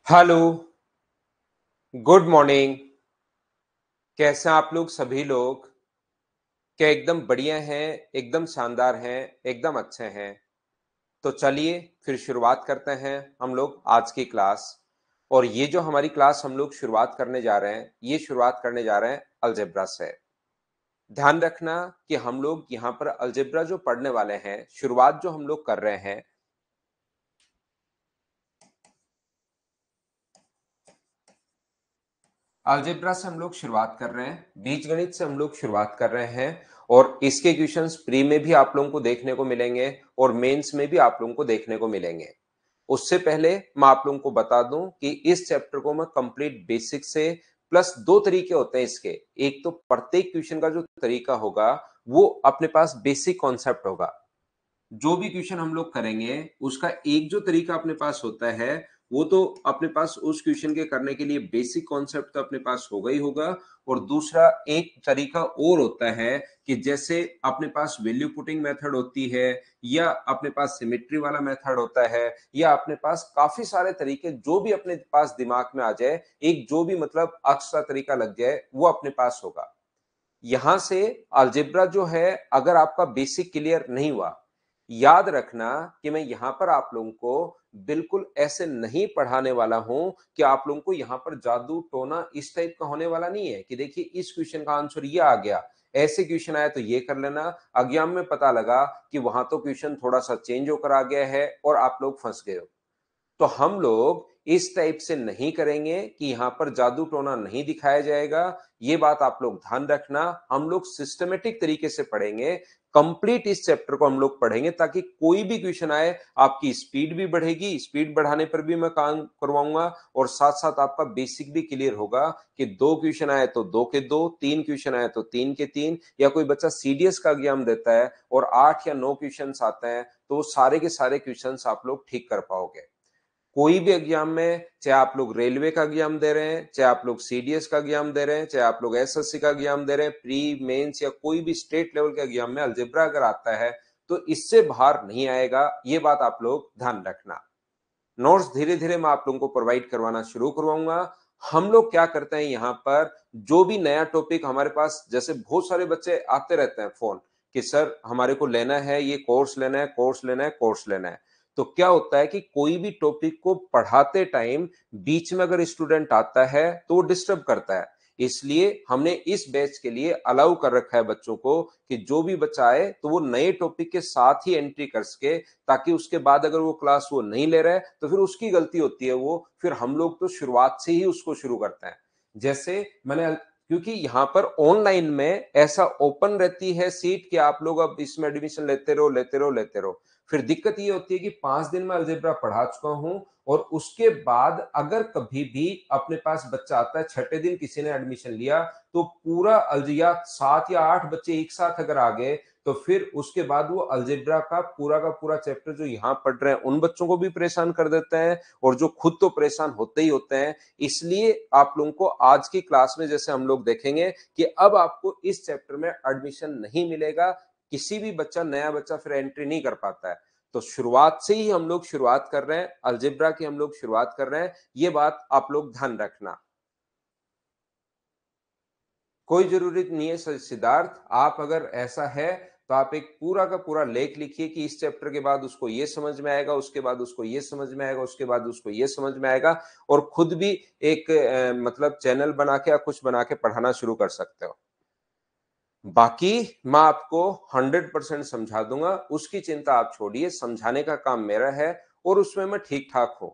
Hello, good morning. कैसे हैं आप लोग सभी लोग? क्या एकदम बढ़िया हैं, एकदम शानदार हैं, एकदम अच्छे हैं? तो चलिए फिर शुरुआत करते हैं हम लोग आज की क्लास। और ये जो हमारी क्लास हम लोग शुरुआत करने जा रहे हैं, ये शुरुआत करने जा रहे हैं अलजेब्रा से। ध्यान रखना कि हम लोग यहाँ पर अलजेब्रा जो पढ़ने वाले हैं, शुरुआत जो हम लोग कर रहे हैं, अलजेब्रा से हम लोग शुरुआत कर रहे हैं, बीजगणित से हम लोग शुरुआत कर रहे हैं। और इसके क्वेश्चंस प्री में भी आप लोगों को देखने को मिलेंगे और मेंस में भी आप लोगों को देखने को मिलेंगे। उससे पहले मैं आप लोगों को बता दूं कि इस चैप्टर को मैं कंप्लीट बेसिक से प्लस दो तरीके होते हैं इसके। एक तो प्रत्येक क्वेश्चन का जो तरीका होगा वो अपने पास बेसिक कॉन्सेप्ट होगा। जो भी क्वेश्चन हम लोग करेंगे उसका एक जो तरीका अपने पास होता है वो तो अपने पास उस क्वेश्चन के करने के लिए बेसिक कॉन्सेप्ट तो अपने पास होगा ही होगा। और दूसरा एक तरीका और होता है कि जैसे अपने पास वैल्यू पुटिंग मेथड होती है, या अपने पास सिमेट्री वाला मेथड होता है, या अपने पास काफी सारे तरीके जो भी अपने पास दिमाग में आ जाए, एक जो भी मतलब एक्स्ट्रा तरीका लग जाए वो अपने पास होगा। यहां से अलजेब्रा जो है, अगर आपका बेसिक क्लियर नहीं हुआ, याद रखना कि मैं यहां पर आप लोगों को बिल्कुल ऐसे नहीं पढ़ाने वाला हूं कि आप लोगों को यहां पर जादू टोना इस टाइप का होने वाला नहीं है कि देखिए इस क्वेश्चन का आंसर ये आ गया, ऐसे क्वेश्चन आया तो ये कर लेना। एग्जाम में पता लगा कि वहां तो क्वेश्चन थोड़ा सा चेंज होकर आ गया है और आप लोग फंस गए हो। तो हम लोग इस टाइप से नहीं करेंगे कि यहां पर जादू टोना नहीं दिखाया जाएगा। ये बात आप लोग ध्यान रखना। हम लोग सिस्टमेटिक तरीके से पढ़ेंगे, कंप्लीट इस चैप्टर को हम लोग पढ़ेंगे ताकि कोई भी क्वेश्चन आए आपकी स्पीड भी बढ़ेगी, स्पीड बढ़ाने पर भी मैं काम करवाऊंगा। और साथ साथ आपका बेसिक भी क्लियर होगा कि दो क्वेश्चन आए तो दो के दो, तीन क्वेश्चन आए तो तीन के तीन, या कोई बच्चा सीडीएस का एग्जाम देता है और 8 या 9 क्वेश्चन आते हैं तो वो सारे के सारे क्वेश्चन आप लोग ठीक कर पाओगे। कोई भी एग्जाम में, चाहे आप लोग रेलवे का एग्जाम दे रहे हैं, चाहे आप लोग सीडीएस का एग्जाम दे रहे हैं, चाहे आप लोग एसएससी का एग्जाम दे रहे हैं, प्री मेंस या कोई भी स्टेट लेवल के एग्जाम में अलजेब्रा अगर आता है तो इससे बाहर नहीं आएगा। ये बात आप लोग ध्यान रखना। नोट्स धीरे धीरे मैं आप लोगों को प्रोवाइड करवाना शुरू करवाऊंगा। हम लोग क्या करते हैं यहाँ पर, जो भी नया टॉपिक हमारे पास, जैसे बहुत सारे बच्चे आते रहते हैं फोन कि सर हमारे को लेना है, ये कोर्स लेना है, कोर्स लेना है, कोर्स लेना है। तो क्या होता है कि कोई भी टॉपिक को पढ़ाते टाइम बीच में अगर स्टूडेंट आता है तो वो डिस्टर्ब करता है। इसलिए हमने इस बैच के लिए अलाउ कर रखा है बच्चों को कि जो भी बच्चा आए तो वो नए टॉपिक के साथ ही एंट्री कर सके, ताकि उसके बाद अगर वो क्लास वो नहीं ले रहा है तो फिर उसकी गलती होती है। वो फिर हम लोग तो शुरुआत से ही उसको शुरू करते हैं। जैसे मैंने, क्योंकि यहाँ पर ऑनलाइन में ऐसा ओपन रहती है सीट कि आप लोग अब इसमें एडमिशन लेते रहो लेते रहो लेते रहो। फिर दिक्कत ये होती है कि 5 दिन में अलजेब्रा पढ़ा चुका हूं और उसके बाद अगर कभी भी अपने पास बच्चा आता है, छठे दिन किसी ने एडमिशन लिया, तो पूरा अलजिया 7 या 8 बच्चे एक साथ अगर आ गए तो फिर उसके बाद वो अलजेब्रा का पूरा चैप्टर जो यहाँ पढ़ रहे हैं उन बच्चों को भी परेशान कर देते हैं, और जो खुद तो परेशान होते ही होते हैं। इसलिए आप लोगों को आज की क्लास में जैसे हम लोग देखेंगे कि अब आपको इस चैप्टर में एडमिशन नहीं मिलेगा। किसी भी बच्चा, नया बच्चा फिर एंट्री नहीं कर पाता है। तो शुरुआत से ही हम लोग शुरुआत कर रहे हैं, अलजेब्रा की हम लोग शुरुआत कर रहे हैं। ये बात आप लोग ध्यान रखना। कोई जरूरी नहीं है सिद्धार्थ, आप अगर ऐसा है तो आप एक पूरा का पूरा लेख लिखिए कि इस चैप्टर के बाद उसको ये समझ में आएगा, उसके बाद उसको ये समझ में आएगा, उसके बाद उसको ये समझ में आएगा। और खुद भी एक मतलब चैनल बना के या कुछ बना के पढ़ाना शुरू कर सकते हो। बाकी मैं आपको 100% समझा दूंगा, उसकी चिंता आप छोड़िए। समझाने का काम मेरा है और उसमें मैं ठीक ठाक हूं।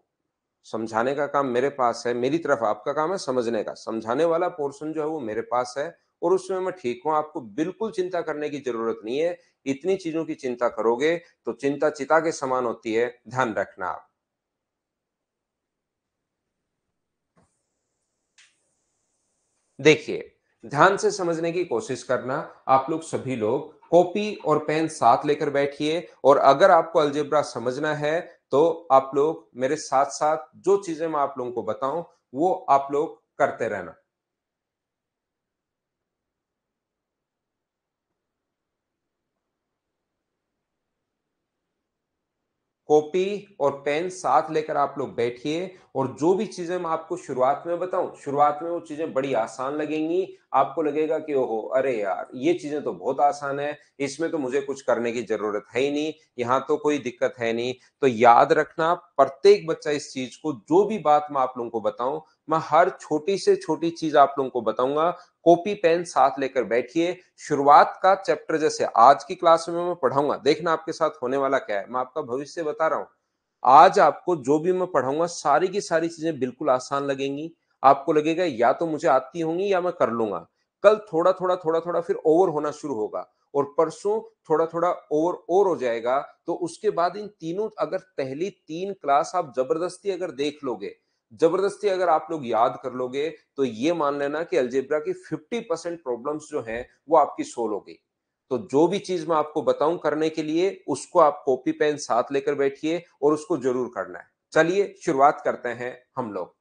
समझाने का काम मेरे पास है, मेरी तरफ आपका काम है समझने का। समझाने वाला पोर्शन जो है वो मेरे पास है और उसमें मैं ठीक हूं। आपको बिल्कुल चिंता करने की जरूरत नहीं है। इतनी चीजों की चिंता करोगे तो चिंता चिता के समान होती है, ध्यान रखना आप। देखिए, ध्यान से समझने की कोशिश करना। आप लोग सभी लोग कॉपी और पेन साथ लेकर बैठिए, और अगर आपको अलजेब्रा समझना है तो आप लोग मेरे साथ साथ जो चीजें मैं आप लोगों को बताऊं वो आप लोग करते रहना। कॉपी और पेन साथ लेकर आप लोग बैठिए और जो भी चीजें मैं आपको शुरुआत में बताऊं, शुरुआत में वो चीजें बड़ी आसान लगेंगी। आपको लगेगा कि ओहो, अरे यार ये चीजें तो बहुत आसान है, इसमें तो मुझे कुछ करने की जरूरत है ही नहीं, यहाँ तो कोई दिक्कत है नहीं। तो याद रखना, प्रत्येक बच्चा इस चीज को, जो भी बात मैं आप लोगों को बताऊं, मैं हर छोटी से छोटी चीज आप लोगों को बताऊंगा। कॉपी पेन साथ लेकर बैठिए। शुरुआत का चैप्टर जैसे आज की क्लास में मैं पढ़ाऊंगा, देखना आपके साथ होने वाला क्या है, मैं आपका भविष्य बता रहा हूं। आज आपको जो भी मैं पढ़ाऊंगा सारी की सारी चीजें बिल्कुल आसान लगेंगी। आपको लगेगा या तो मुझे आती होंगी या मैं कर लूंगा। कल थोड़ा थोड़ा फिर ओवर होना शुरू होगा और परसों थोड़ा थोड़ा ओवर और हो जाएगा। तो उसके बाद इन तीनों, अगर पहली 3 क्लास आप जबरदस्ती अगर देख लोगे, जबरदस्ती अगर आप लोग याद कर लोगे, तो ये मान लेना कि अलजेब्रा की 50% प्रॉब्लम्स जो हैं वो आपकी सोल्व हो गई। तो जो भी चीज मैं आपको बताऊं करने के लिए, उसको आप कॉपी पेन साथ लेकर बैठिए और उसको जरूर करना है। चलिए शुरुआत करते हैं हम लोग।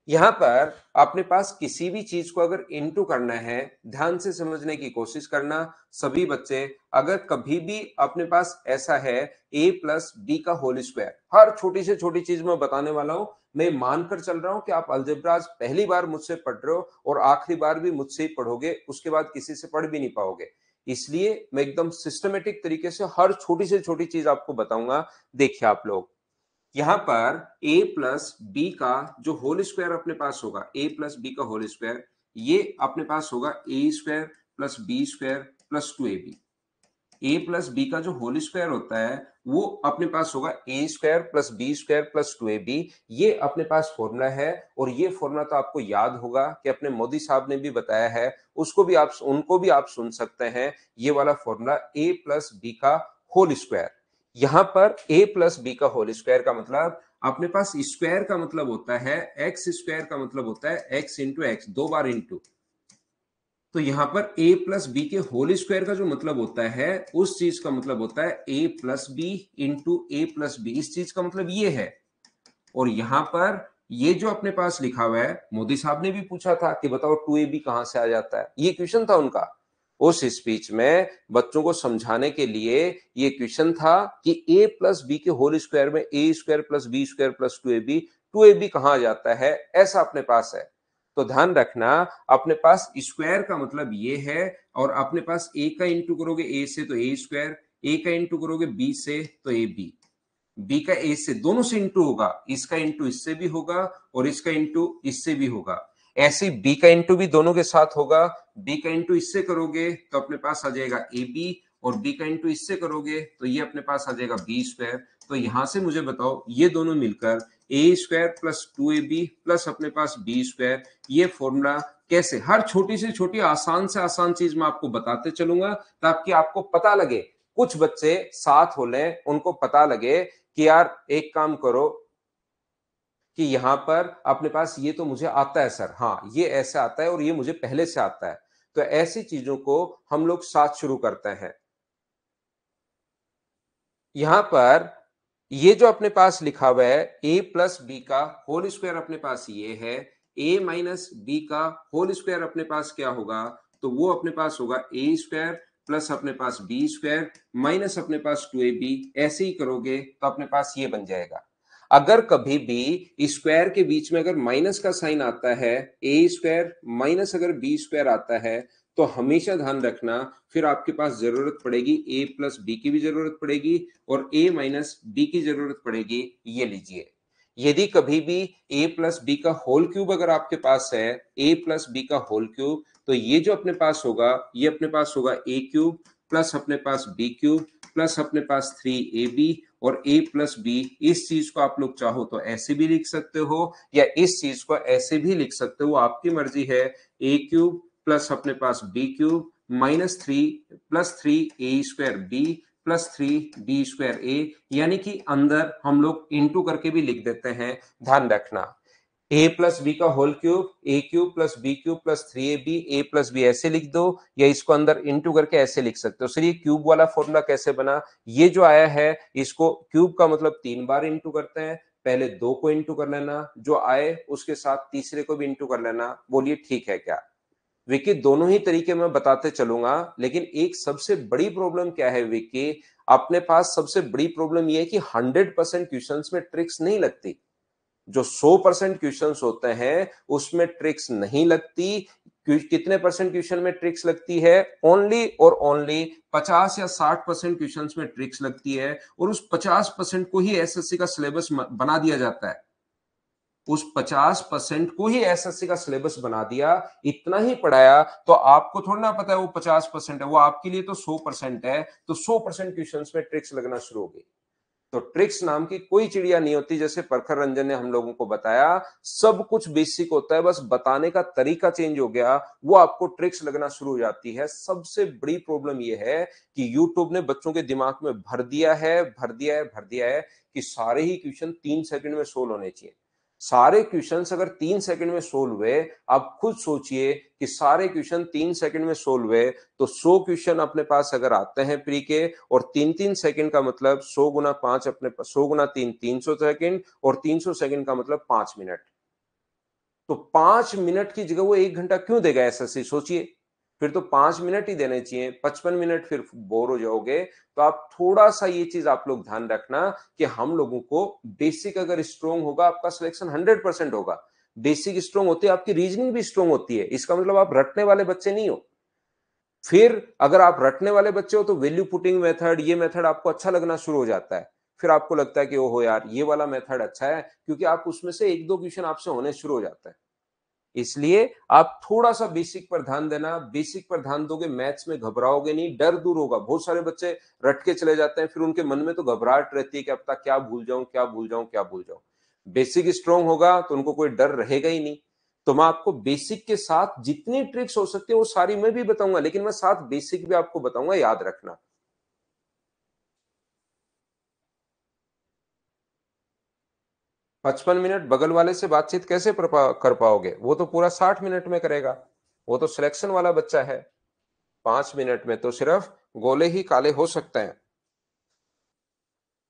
यहां पर अपने पास किसी भी चीज को अगर इनटू करना है, ध्यान से समझने की कोशिश करना सभी बच्चे। अगर कभी भी अपने पास ऐसा है a प्लस बी का होल स्क्वायर, हर छोटी से छोटी चीज मैं बताने वाला हूं। मैं मानकर चल रहा हूं कि आप अलजेब्रा आज पहली बार मुझसे पढ़ रहे हो और आखिरी बार भी मुझसे ही पढ़ोगे, उसके बाद किसी से पढ़ भी नहीं पाओगे। इसलिए मैं एकदम सिस्टमेटिक तरीके से हर छोटी से छोटी चीज आपको बताऊंगा। देखिए आप लोग, यहां पर a प्लस बी का जो होल स्क्वायर अपने पास होगा, a प्लस बी का होल स्क्वायर, ये अपने पास होगा A square plus B square plus 2ab। A plus B का जो होल स्क्वायर होता है वो अपने पास होगा A square plus B square plus 2ab। ये अपने पास फॉर्मूला है और ये फॉर्मूला तो आपको याद होगा कि अपने मोदी साहब ने भी बताया है, उसको भी आप, उनको भी आप सुन सकते हैं। ये वाला फॉर्मूला ए प्लस बी का होल स्क्वायर। यहां पर a प्लस बी का होल स्क्वायर का मतलब, अपने पास स्क्वायर का मतलब होता है एक्स स्क्वायर, का मतलब होता है x into x, 2 bar into. तो यहां पर a प्लस बी के होल स्क्वायर का जो मतलब होता है, उस चीज का मतलब होता है a plus b into a plus b. इस चीज का मतलब ये है। और यहां पर ये जो अपने पास लिखा हुआ है, मोदी साहब ने भी पूछा था कि बताओ 2ab कहां से आ जाता है, ये क्वेश्चन था उनका। उस स्पीच में बच्चों को समझाने के लिए ये क्वेश्चन था कि a प्लस बी के होल स्क्वायर में A square plus B square plus 2ab कहां आ जाता है, ऐसा अपने पास है। तो ध्यान रखना, अपने पास स्क्वायर का मतलब ये है, और अपने पास a का इंटू करोगे a से तो ए स्क्वायर, a का इंटू करोगे b से तो ए बी का ए से, दोनों से इंटू होगा, इसका इंटू इससे भी होगा और इसका इंटू इससे भी होगा। ऐसे बी का इंटू भी दोनों के साथ होगा। बी का इंटू इससे करोगे तो अपने पास आ जाएगा ए बी, और बी का इंटू इससे करोगे तो ये अपने पास आ जाएगा बी स्क्वायर। तो यहां से मुझे बताओ, ये दोनों मिलकर ए स्क्वायर प्लस 2ab प्लस अपने पास बी स्क्वायर, ये फॉर्मूला कैसे, हर छोटी से छोटी आसान से आसान चीज मैं आपको बताते चलूंगा ताकि आपको पता लगे। कुछ बच्चे साथ हो लें, उनको पता लगे कि यार एक काम करो कि यहां पर अपने पास ये तो मुझे आता है सर, हाँ ये ऐसे आता है और ये मुझे पहले से आता है। तो ऐसी चीजों को हम लोग साथ शुरू करते हैं। यहां पर ये जो अपने पास लिखा हुआ है a प्लस बी का होल स्क्वायर, अपने पास ये है a माइनस बी का होल स्क्वायर, अपने पास क्या होगा, तो वो अपने पास होगा ए स्क्वायर प्लस अपने पास बी स्क्वायर माइनस अपने पास 2ab। ऐसे ही करोगे तो अपने पास ये बन जाएगा। अगर कभी भी स्क्वायर के बीच में अगर माइनस का साइन आता है, ए स्क्वायर माइनस अगर बी स्क्वायर आता है, तो हमेशा ध्यान रखना फिर आपके पास जरूरत पड़ेगी ए प्लस बी की भी जरूरत पड़ेगी और a माइनस बी की जरूरत पड़ेगी। ये लीजिए, यदि कभी भी a प्लस बी का होल क्यूब अगर आपके पास है, a प्लस बी का होल क्यूब, तो ये जो अपने पास होगा, ये अपने पास होगा a क्यूब प्लस अपने पास b क्यूब प्लस अपने पास 3ab और a प्लस बी। इस चीज को आप लोग चाहो तो ऐसे भी लिख सकते हो या इस चीज को ऐसे भी लिख सकते हो, आपकी मर्जी है। a क्यूब प्लस अपने पास b cube minus 3 plus 3a square B plus 3b square A, यानी कि अंदर हम लोग इंटू करके भी लिख देते हैं। ध्यान रखना, a प्लस बी का whole cube, A cube plus B cube plus 3ab, A plus B ऐसे लिख दो या इसको अंदर इंटू करके ऐसे लिख सकते हो। सर ये क्यूब वाला फॉर्मूला कैसे बना, ये जो आया है इसको क्यूब का मतलब 3 बार इंटू करते हैं, पहले 2 को इंटू कर लेना, जो आए उसके साथ तीसरे को भी इंटू कर लेना। बोलिए ठीक है क्या। विक्की दोनों ही तरीके मैं बताते चलूंगा, लेकिन एक सबसे बड़ी प्रॉब्लम क्या है विक्की, अपने पास सबसे बड़ी प्रॉब्लम यह है कि 100% क्वेश्चंस में ट्रिक्स नहीं लगती। जो 100% क्वेश्चंस होते हैं उसमें ट्रिक्स नहीं लगती। कितने परसेंट क्वेश्चन में ट्रिक्स लगती है? ओनली और ओनली 50 या 60% क्वेश्चंस में ट्रिक्स लगती है, और उस 50% को ही एसएससी का सिलेबस बना दिया जाता है। उस 50% को ही एसएससी का सिलेबस बना दिया, इतना ही पढ़ाया, तो आपको थोड़ा ना पता है वो 50% है, वो आपके लिए तो 100% है। तो 100% क्वेश्चंस में ट्रिक्स लगना शुरू हो गई। तो ट्रिक्स नाम की कोई चिड़िया नहीं होती, जैसे प्रखर रंजन ने हम लोगों को बताया। सब कुछ बेसिक होता है, बस बताने का तरीका चेंज हो गया, वो आपको ट्रिक्स लगना शुरू हो जाती है। सबसे बड़ी प्रॉब्लम यह है कि यूट्यूब ने बच्चों के दिमाग में भर दिया है, भर दिया है, भर दिया है कि सारे ही क्वेश्चन 3 सेकंड में सोल्व होने चाहिए। सारे क्वेश्चंस अगर 3 सेकंड में सोल्व हुए, आप खुद सोचिए कि सारे क्वेश्चन 3 सेकंड में सोल्व हुए, तो 100 क्वेश्चन अपने पास अगर आते हैं प्री के, और 3-3 सेकंड का मतलब 100 गुना 5 अपने 100 गुना 3 300 सेकंड, और 300 सेकंड का मतलब 5 मिनट। तो 5 मिनट की जगह वो 1 घंटा क्यों देगा एसएससी, सोचिए। फिर तो 5 मिनट ही देने चाहिए, 55 मिनट फिर बोर हो जाओगे। तो आप थोड़ा सा ये चीज आप लोग ध्यान रखना कि हम लोगों को बेसिक अगर स्ट्रोंग होगा, आपका सिलेक्शन 100% होगा। बेसिक स्ट्रोंग होती है, आपकी रीजनिंग भी स्ट्रोंग होती है, इसका मतलब आप रटने वाले बच्चे नहीं हो। फिर अगर आप रटने वाले बच्चे हो तो वैल्यू पुटिंग मेथड, ये मेथड आपको अच्छा लगना शुरू हो जाता है। फिर आपको लगता है कि ओहो यार, ये वाला मेथड अच्छा है, क्योंकि आप उसमें से 1-2 क्वेश्चन आपसे होने शुरू हो जाता है। इसलिए आप थोड़ा सा बेसिक पर ध्यान देना। बेसिक पर ध्यान दोगे, मैथ्स में घबराओगे नहीं, डर दूर होगा। बहुत सारे बच्चे रट के चले जाते हैं, फिर उनके मन में तो घबराहट रहती है कि अब तक क्या भूल जाऊं, क्या भूल जाऊं, क्या भूल जाऊं। बेसिक स्ट्रांग होगा तो उनको कोई डर रहेगा ही नहीं। तो मैं आपको बेसिक के साथ जितनी ट्रिक्स हो सकती है वो सारी मैं भी बताऊंगा, लेकिन मैं साथ बेसिक भी आपको बताऊंगा, याद रखना। 55 मिनट बगल वाले से बातचीत कैसे कर पाओगे? वो तो पूरा 60 मिनट में करेगा, वो तो सिलेक्शन वाला बच्चा है। 5 मिनट में तो सिर्फ गोले ही काले हो सकते हैं।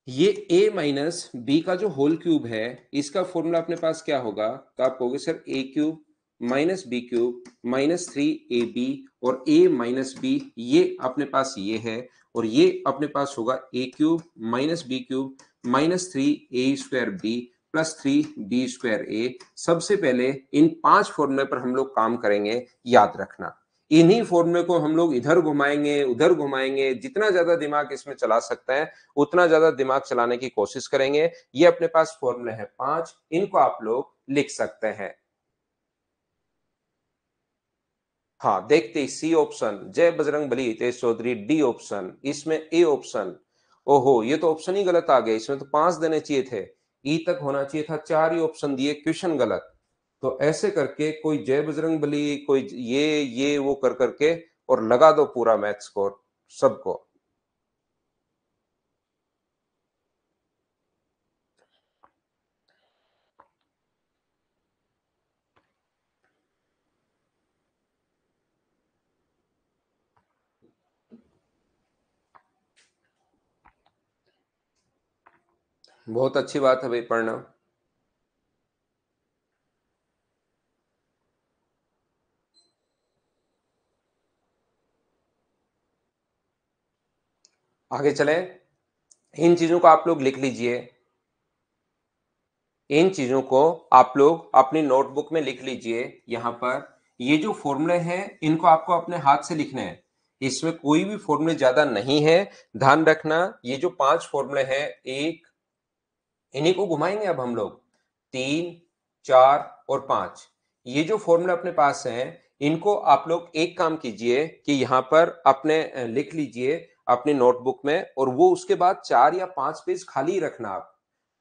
ये a माइनस बी का जो होल क्यूब है, इसका फॉर्मूला अपने पास क्या होगा? तो आप कहोगे sir a cube minus B cube minus 3ab, और a माइनस बी ये अपने पास ये है, और ये अपने पास होगा a cube minus B cube minus 3a² b plus 3b²a। सबसे पहले इन 5 फॉर्मूले पर हम लोग काम करेंगे, याद रखना। इन्हीं फॉर्मूले को हम लोग इधर घुमाएंगे, उधर घुमाएंगे, जितना ज्यादा दिमाग इसमें चला सकते हैं उतना ज्यादा दिमाग चलाने की कोशिश करेंगे। ये अपने पास फॉर्मूले हैं 5, इनको आप लोग लिख सकते हैं। हाँ, देखते ही सी ऑप्शन, जय बजरंग बली हितेश चौधरी। डी ऑप्शन, इसमें ए ऑप्शन। ओहो, ये तो ऑप्शन ही गलत आ गए, इसमें तो 5 देने चाहिए थे। ई तक होना चाहिए था, 4 ही ऑप्शन दिए, क्वेश्चन गलत। तो ऐसे करके कोई जय बजरंग बली, कोई ये वो कर करके, और लगा दो पूरा मैथ स्कोर सबको। बहुत अच्छी बात है भाई, पढ़ना। आगे चले, इन चीजों को आप लोग लिख लीजिए। इन चीजों को आप लोग अपनी नोटबुक में लिख लीजिए। यहां पर ये जो फॉर्मूले हैं इनको आपको अपने हाथ से लिखने हैं। इसमें कोई भी फॉर्मूले ज्यादा नहीं है, ध्यान रखना। ये जो 5 फॉर्मूले हैं, एक, इन्हीं को घुमाएंगे अब हम लोग। 3, 4 और 5, ये जो फॉर्मूले अपने पास हैं, इनको आप लोग एक काम कीजिए कि यहां पर अपने लिख लीजिए अपनी नोटबुक में, और वो उसके बाद 4 या 5 पेज खाली रखना। आप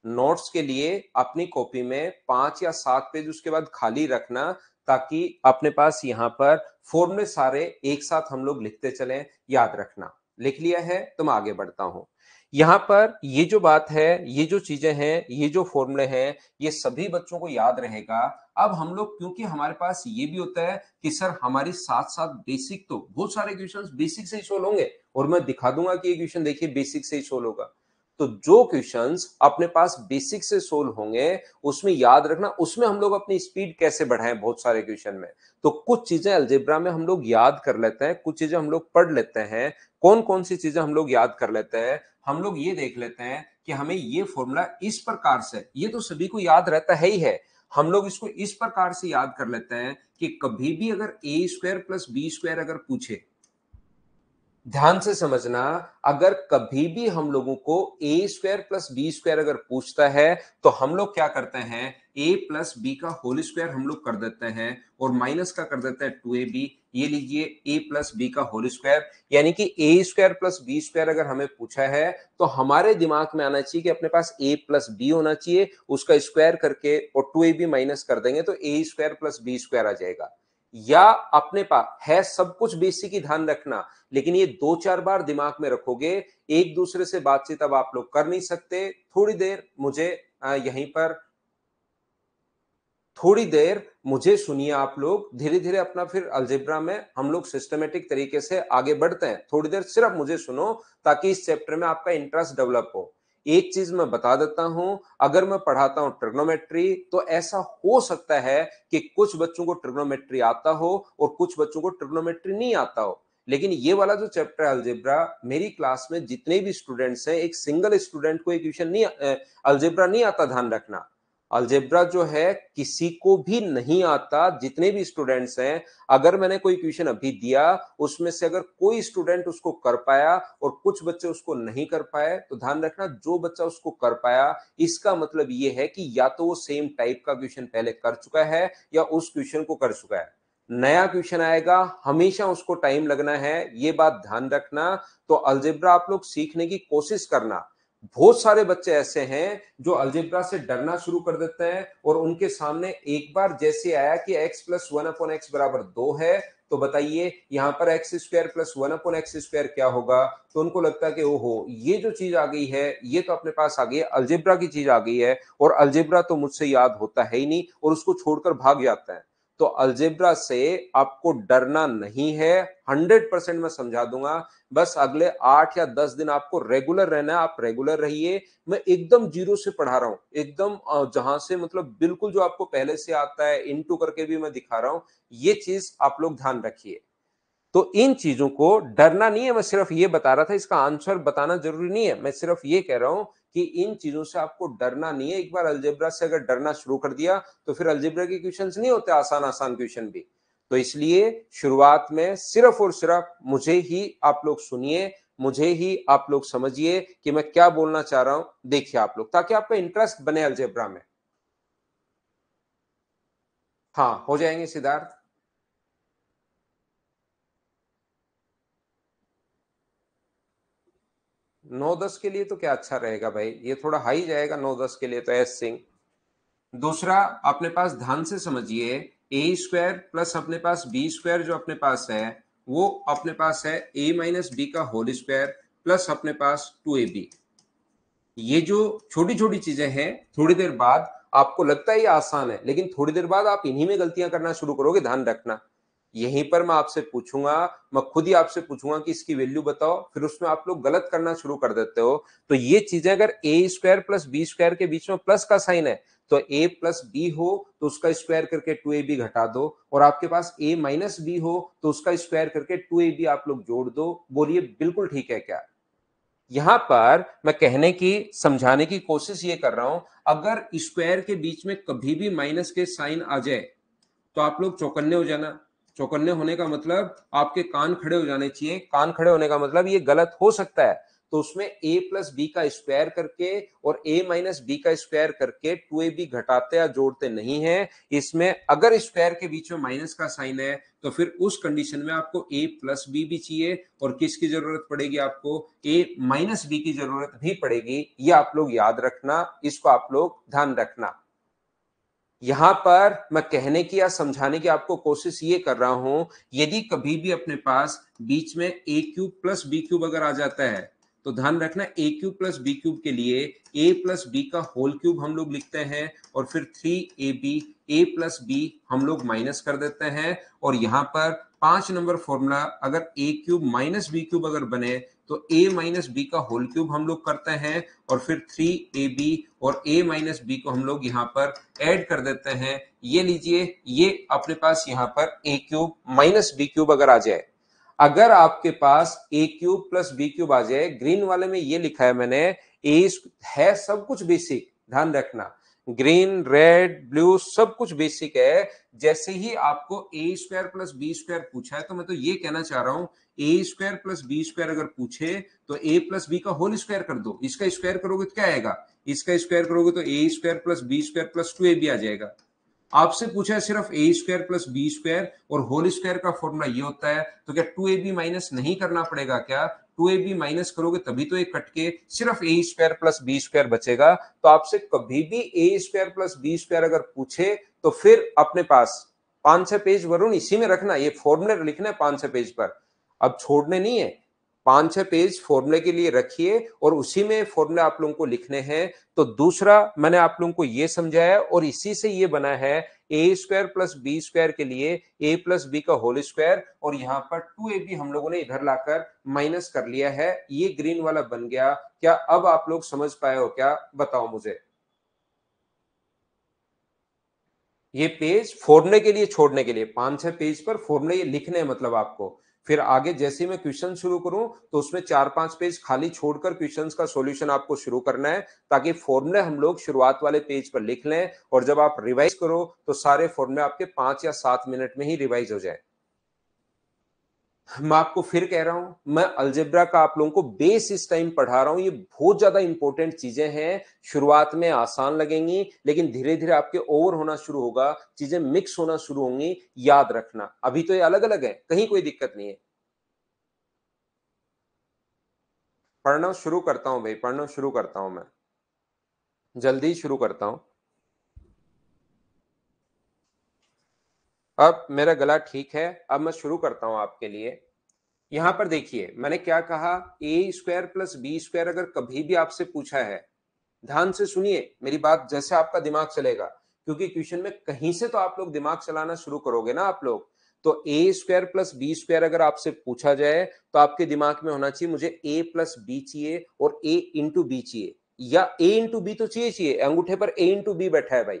नोट्स के लिए अपनी कॉपी में 5 या 7 पेज उसके बाद खाली रखना, ताकि अपने पास यहाँ पर फॉर्मूले सारे एक साथ हम लोग लिखते चलें। याद रखना, लिख लिया है तो मैं आगे बढ़ता हूं। यहाँ पर ये जो बात है, ये जो चीजें हैं, ये जो फॉर्मूले हैं, ये सभी बच्चों को याद रहेगा। अब हम लोग, क्योंकि हमारे पास ये भी होता है कि सर हमारी साथ साथ बेसिक, तो बहुत सारे क्वेश्चंस बेसिक से ही सोल्व होंगे, और मैं दिखा दूंगा कि ये क्वेश्चन देखिए बेसिक से ही सोल्व होगा। तो जो क्वेश्चंस अपने पास बेसिक से सोल्व होंगे उसमें याद रखना, उसमें हम लोग अपनी स्पीड कैसे बढ़ाएं बहुत सारे क्वेश्चन में। तो कुछ चीजें अलजेब्रा में हम लोग याद कर लेते हैं, कुछ चीजें हम लोग पढ़ लेते हैं। कौन कौन सी चीजें हम लोग याद कर लेते हैं, हम लोग ये देख लेते हैं कि हमें ये फॉर्मूला इस प्रकार से, ये तो सभी को याद रहता है ही है, हम लोग इसको इस प्रकार से याद कर लेते हैं कि कभी भी अगर ए स्क्वायर प्लस बी स्क्वायर अगर पूछे, ध्यान से समझना, अगर कभी भी हम लोगों को ए स्क्वायर प्लस बी स्क्वायर अगर पूछता है तो हम लोग क्या करते हैं, ए प्लस बी का होल स्क्वायर हम लोग कर देते हैं और माइनस का कर देते हैं 2ab। ये लीजिए ए प्लस बी का होल स्क्वायर, यानी कि ए स्क्वायर प्लस बी स्क्वायर अगर हमें पूछा है तो हमारे दिमाग में आना चाहिए कि अपने पास ए प्लस बी होना चाहिए, उसका स्क्वायर करके और 2ab माइनस कर देंगे तो A square plus B square आ जाएगा। या अपने पास है सब कुछ बेसिक ही ध्यान रखना, लेकिन ये 2-4 बार दिमाग में रखोगे, एक दूसरे से बातचीत अब आप लोग कर नहीं सकते। थोड़ी देर मुझे सुनिए, आप लोग धीरे धीरे अपना फिर अलजेब्रा में हम लोग सिस्टमेटिक तरीके से आगे बढ़ते हैं। थोड़ी देर सिर्फ मुझे सुनो ताकि इस चैप्टर में आपका इंटरेस्ट डेवलप हो। एक चीज मैं बता देता हूं, अगर मैं पढ़ाता हूं ट्रिग्नोमेट्री तो ऐसा हो सकता है कि कुछ बच्चों को ट्रिग्नोमेट्री आता हो और कुछ बच्चों को ट्रिग्नोमेट्री नहीं आता हो, लेकिन ये वाला जो चैप्टर है अलजेब्रा, मेरी क्लास में जितने भी स्टूडेंट्स हैं, एक सिंगल स्टूडेंट को इक्वेशन नहीं अलजेब्रा नहीं आता, ध्यान रखना। अलजेब्रा जो है किसी को भी नहीं आता, जितने भी स्टूडेंट्स हैं, अगर मैंने कोई क्वेश्चन अभी दिया उसमें से अगर कोई स्टूडेंट उसको कर पाया और कुछ बच्चे उसको नहीं कर पाए, तो ध्यान रखना जो बच्चा उसको कर पाया इसका मतलब ये है कि या तो वो सेम टाइप का क्वेश्चन पहले कर चुका है या उस क्वेश्चन को कर चुका है। नया क्वेश्चन आएगा, हमेशा उसको टाइम लगना है, ये बात ध्यान रखना। तो अलजेब्रा आप लोग सीखने की कोशिश करना। बहुत सारे बच्चे ऐसे हैं जो अलजेब्रा से डरना शुरू कर देते हैं और उनके सामने एक बार जैसे आया कि x प्लस 1/x बराबर 2 है, तो बताइए यहां पर x square plus 1/x square क्या होगा, तो उनको लगता है कि ओहो ये जो चीज आ गई है ये तो अपने पास आ गई है, अलजेब्रा की चीज आ गई है और अलजेब्रा तो मुझसे याद होता है ही नहीं, और उसको छोड़कर भाग जाता है। तो अलजेब्रा से आपको डरना नहीं है, 100% मैं समझा दूंगा। बस अगले 8 या 10 दिन आपको रेगुलर रहना है, आप रेगुलर रहिए। मैं एकदम जीरो से पढ़ा रहा हूं, एकदम जहां से मतलब बिल्कुल जो आपको पहले से आता है, इनटू करके भी मैं दिखा रहा हूं। ये चीज आप लोग ध्यान रखिए। तो इन चीजों को डरना नहीं है, मैं सिर्फ ये बता रहा था, इसका आंसर बताना जरूरी नहीं है, मैं सिर्फ ये कह रहा हूं कि इन चीजों से आपको डरना नहीं है। एक बार अलजेब्रा से अगर डरना शुरू कर दिया तो फिर अलजेब्रा के क्वेश्चंस नहीं होते आसान आसान क्वेश्चन भी। तो इसलिए शुरुआत में सिर्फ और सिर्फ मुझे ही आप लोग सुनिए, मुझे ही आप लोग समझिए कि मैं क्या बोलना चाह रहा हूं, देखिए आप लोग, ताकि आपका इंटरेस्ट बने अलजेब्रा में। हाँ, हो जाएंगे सिद्धार्थ। 9-10 के लिए तो क्या अच्छा रहेगा भाई, ये थोड़ा हाई जाएगा 9-10 के लिए तो एस सिंह। दूसरा अपने पास ध्यान से समझिए, ए स्क्वायर प्लस अपने पास बी स्क्वायर जो अपने पास है वो अपने पास है ए माइनस बी का होल स्क्वायर प्लस अपने पास 2ab। ये जो छोटी छोटी चीजें हैं, थोड़ी देर बाद आपको लगता है ये आसान है, लेकिन थोड़ी देर बाद आप इन्हीं में गलतियां करना शुरू करोगे, ध्यान रखना। यहीं पर मैं आपसे पूछूंगा, मैं खुद ही आपसे पूछूंगा कि इसकी वैल्यू बताओ, फिर उसमें आप लोग गलत करना शुरू कर देते हो। तो ये चीजें, अगर ए स्क्वायर प्लस बी स्क्वायर के बीच में प्लस का साइन है तो ए प्लस बी हो तो उसका स्क्वायर करके 2ab घटा दो, और आपके पास ए माइनस बी हो तो उसका स्क्वायर करके 2ab आप लोग जोड़ दो। बोलिए बिल्कुल ठीक है क्या? यहां पर मैं कहने की समझाने की कोशिश ये कर रहा हूं, अगर स्क्वायर के बीच में कभी भी माइनस के साइन आ जाए तो आप लोग चौकन्ने हो जाना। चौकन्ने होने का मतलब आपके कान खड़े हो जाने चाहिए, कान खड़े होने का मतलब ये गलत हो सकता है, तो उसमें ए प्लस बी का स्क्वायर करके और ए माइनस बी का स्क्वायर करके 2ab घटाते या जोड़ते नहीं है। इसमें अगर स्क्वायर के बीच में माइनस का साइन है तो फिर उस कंडीशन में आपको ए प्लस बी भी चाहिए, और किसकी जरूरत पड़ेगी आपको, ए माइनस बी की जरूरत भी पड़ेगी। ये आप लोग याद रखना, इसको आप लोग ध्यान रखना। यहां पर मैं कहने की या समझाने की आपको कोशिश ये कर रहा हूं, यदि कभी भी अपने पास बीच में ए क्यूब प्लस बी क्यूब अगर आ जाता है तो ध्यान रखना ए क्यूब प्लस बी क्यूब के लिए ए प्लस बी का होल क्यूब हम लोग लिखते हैं और फिर 3ab ए प्लस बी हम लोग माइनस कर देते हैं और यहाँ पर 5 नंबर फॉर्मूला अगर ए क्यूब माइनस बी क्यूब अगर बने तो a माइनस बी का होल क्यूब हम लोग करते हैं और फिर 3ab और a माइनस बी को हम लोग यहाँ पर ऐड कर देते हैं। ये लीजिए, ये अपने पास यहाँ पर a cube minus B cube अगर आ जाए, अगर आपके पास a cube plus B cube आ जाए, ग्रीन वाले में ये लिखा है मैंने, ए है सब कुछ बेसिक, ध्यान रखना ग्रीन रेड ब्लू सब कुछ बेसिक है। जैसे ही आपको ए स्क्वायर प्लस बी स्क्वायर पूछा है तो मैं तो ये कहना चाह रहा हूं A square plus B square अगर पूछे तो ए प्लस बी का होल स्क्वायर कर दो। इसका स्क्वायर करोगे तो क्या आएगा, इसका स्क्वायर करोगे तो A square plus B square plus 2ab आ जाएगा। आपसे पूछा है सिर्फ A square plus B square और होल स्क्वायर का फॉर्मूला ये होता है, तो क्या 2ab माइनस नहीं करना पड़ेगा क्या? 2ab माइनस करोगे तभी तो एक कट के सिर्फ A square plus B square बचेगा। तो आपसे कभी भी ए स्क्वायर प्लस बी स्क्वायर अगर पूछे तो फिर अपने पास 5-6 पेज वरुण इसी में रखना, ये फॉर्मूले लिखना है 5-6 पेज पर, अब छोड़ने नहीं है। 5-6 पेज फॉर्मूले के लिए रखिए और उसी में फॉर्मूले आप लोगों को लिखने हैं। तो दूसरा मैंने आप लोगों को ये समझाया और इसी से ये बना है ए स्क्वायर प्लस बी स्क्वायर के लिए ए प्लस बी का होल स्क्वायर और यहाँ पर 2ab हम लोगों ने इधर लाकर माइनस कर लिया है, ये ग्रीन वाला बन गया। क्या अब आप लोग समझ पाए हो क्या, बताओ मुझे। ये पेज फॉर्मूले के लिए छोड़ने के लिए 5-6 पेज पर फॉर्मूले ये लिखने हैं, मतलब आपको फिर आगे जैसे मैं क्वेश्चन शुरू करूं तो उसमें 4-5 पेज खाली छोड़कर क्वेश्चंस का सॉल्यूशन आपको शुरू करना है, ताकि फॉर्मूले हम लोग शुरुआत वाले पेज पर लिख लें और जब आप रिवाइज करो तो सारे फॉर्मूले आपके 5 या 7 मिनट में ही रिवाइज हो जाए। मैं आपको फिर कह रहा हूं, मैं अलजेब्रा का आप लोगों को बेस इस टाइम पढ़ा रहा हूं, ये बहुत ज्यादा इंपॉर्टेंट चीजें हैं। शुरुआत में आसान लगेंगी लेकिन धीरे धीरे आपके ओवर होना शुरू होगा, चीजें मिक्स होना शुरू होंगी। याद रखना अभी तो ये अलग अलग है, कहीं कोई दिक्कत नहीं है। पढ़ना शुरू करता हूं भाई, पढ़ना शुरू करता हूं, मैं जल्दी शुरू करता हूं। अब मेरा गला ठीक है, अब मैं शुरू करता हूं आपके लिए। यहां पर देखिए मैंने क्या कहा, ए स्क्वायर प्लस बी स्क्वायर अगर कभी भी आपसे पूछा है, ध्यान से सुनिए मेरी बात, जैसे आपका दिमाग चलेगा, क्योंकि क्वेश्चन में कहीं से तो आप लोग दिमाग चलाना शुरू करोगे ना आप लोग। तो A square plus B square अगर आपसे पूछा जाए तो आपके दिमाग में होना चाहिए मुझे ए प्लस बी चाहिए और ए इंटू बी चाहिए, या ए इंटू बी तो चाहिए, अंगूठे पर ए इंटू बी बैठा है भाई,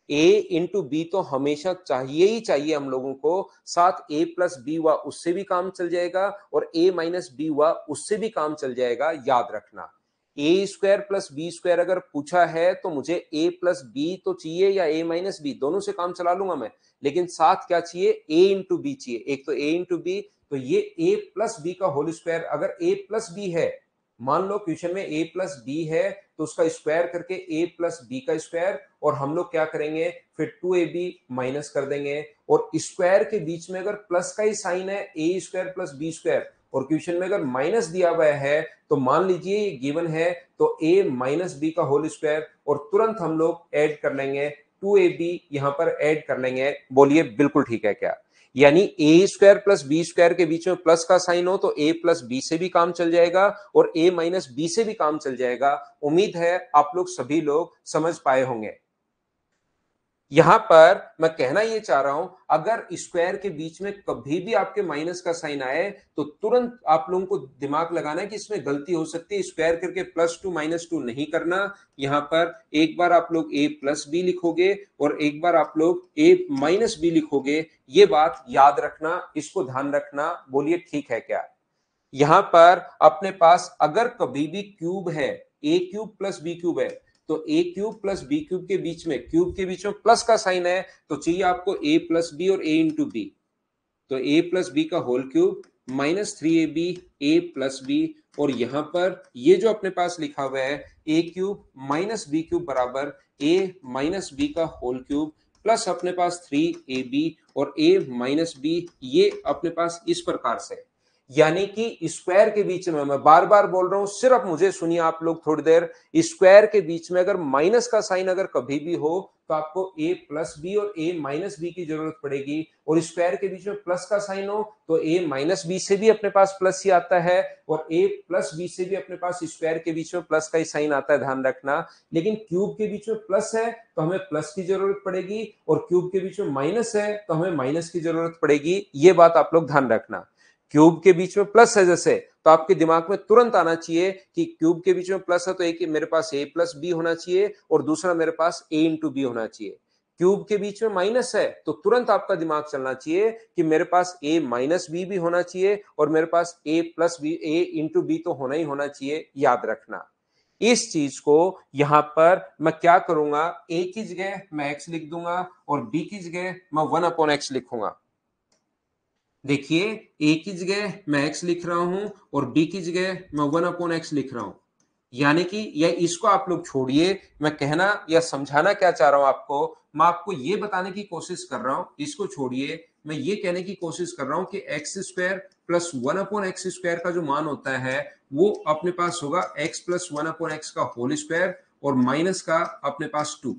ए इंटू बी तो हमेशा चाहिए ही चाहिए हम लोगों को। साथ ए प्लस बी हुआ उससे भी काम चल जाएगा और ए माइनस बी हुआ उससे भी काम चल जाएगा। याद रखना ए स्क्वायर प्लस बी स्क्वायर अगर पूछा है तो मुझे ए प्लस बी तो चाहिए या ए माइनस बी, दोनों से काम चला लूंगा मैं, लेकिन साथ क्या चाहिए, ए इंटू बी चाहिए। एक तो ए इंटू बी, तो ये ए प्लस बी का होल स्क्वायर, अगर ए प्लस बी है, मान लो क्वेश्चन में ए प्लस बी है तो उसका स्क्वायर करके ए प्लस बी का स्क्वायर, और हम लोग क्या करेंगे फिर 2ab माइनस कर देंगे, और स्क्वायर के बीच में अगर प्लस का ही साइन है ए स्क्वायर प्लस बी स्क्वायर, और क्वेश्चन में अगर माइनस दिया हुआ है तो मान लीजिए ये गिवन है तो a माइनस बी का होल स्क्वायर, और तुरंत हम लोग ऐड कर लेंगे 2ab यहां पर ऐड कर लेंगे। बोलिए बिल्कुल ठीक है क्या? यानी ए स्क्वायर प्लस बी स्क्वायर के बीच में प्लस का साइन हो तो ए प्लस बी से भी काम चल जाएगा और ए माइनस बी से भी काम चल जाएगा। उम्मीद है आप लोग सभी लोग समझ पाए होंगे। यहां पर मैं कहना यह चाह रहा हूं, अगर स्क्वायर के बीच में कभी भी आपके माइनस का साइन आए तो तुरंत आप लोगों को दिमाग लगाना है कि इसमें गलती हो सकती है, स्क्वायर करके +2 -2 नहीं करना। यहां पर एक बार आप लोग a प्लस बी लिखोगे और एक बार आप लोग a माइनस बी लिखोगे, ये बात याद रखना, इसको ध्यान रखना। बोलिए ठीक है क्या? यहां पर अपने पास अगर कभी भी क्यूब है, a cube plus B cube है, तो a cube plus B cube के बीच में, क्यूब के बीच में प्लस का साइन है तो चाहिए आपको a प्लस बी और a इंटू बी, तो a प्लस बी का whole cube -3ab a plus b, और यहां पर ये जो अपने पास लिखा हुआ है a cube minus B cube बराबर a माइनस बी का होल क्यूब प्लस अपने पास 3ab और a माइनस बी, ये अपने पास इस प्रकार से। यानी कि स्क्वायर के बीच में, मैं बार बार बोल रहा हूं, सिर्फ मुझे सुनिए आप लोग थोड़ी देर, स्क्वायर के बीच में अगर माइनस का साइन अगर कभी भी हो तो आपको a प्लस बी और a माइनस बी की जरूरत पड़ेगी, और स्क्वायर के बीच में प्लस का साइन हो तो a माइनस बी से भी अपने पास प्लस ही आता है, और a प्लस बी से भी अपने पास स्क्वायर के बीच में प्लस का ही साइन आता है, ध्यान रखना। लेकिन क्यूब के बीच में प्लस है तो हमें प्लस की जरूरत पड़ेगी, और क्यूब के बीच में माइनस है तो हमें माइनस की जरूरत पड़ेगी, ये बात आप लोग ध्यान रखना। क्यूब के बीच में प्लस है जैसे, तो आपके दिमाग में तुरंत आना चाहिए कि क्यूब के बीच में प्लस है तो एक मेरे पास a प्लस बी होना चाहिए, और दूसरा मेरे पास a इंटू बी होना चाहिए। क्यूब के बीच में माइनस है तो तुरंत आपका दिमाग चलना चाहिए कि मेरे पास a माइनस बी भी होना चाहिए, और मेरे पास a plus b, a into b तो होना ही होना चाहिए, याद रखना। इस चीज को यहां पर मैं क्या करूंगा, a की जगह मैं x लिख दूंगा और b की जगह मैं 1/x लिखूंगा। देखिए, a की जगह मैं x लिख रहा हूं और b की जगह मैं 1/x लिख रहा हूं। यानी कि यह, इसको आप लोग छोड़िए, मैं कहना या समझाना क्या चाह रहा हूं आपको, मैं आपको यह बताने की कोशिश कर रहा हूं, इसको छोड़िए, मैं ये कहने की कोशिश कर रहा हूं कि x square plus 1/x square का जो मान होता है वो अपने पास होगा x प्लस 1/x का होल स्क्वायर, और माइनस का अपने पास 2,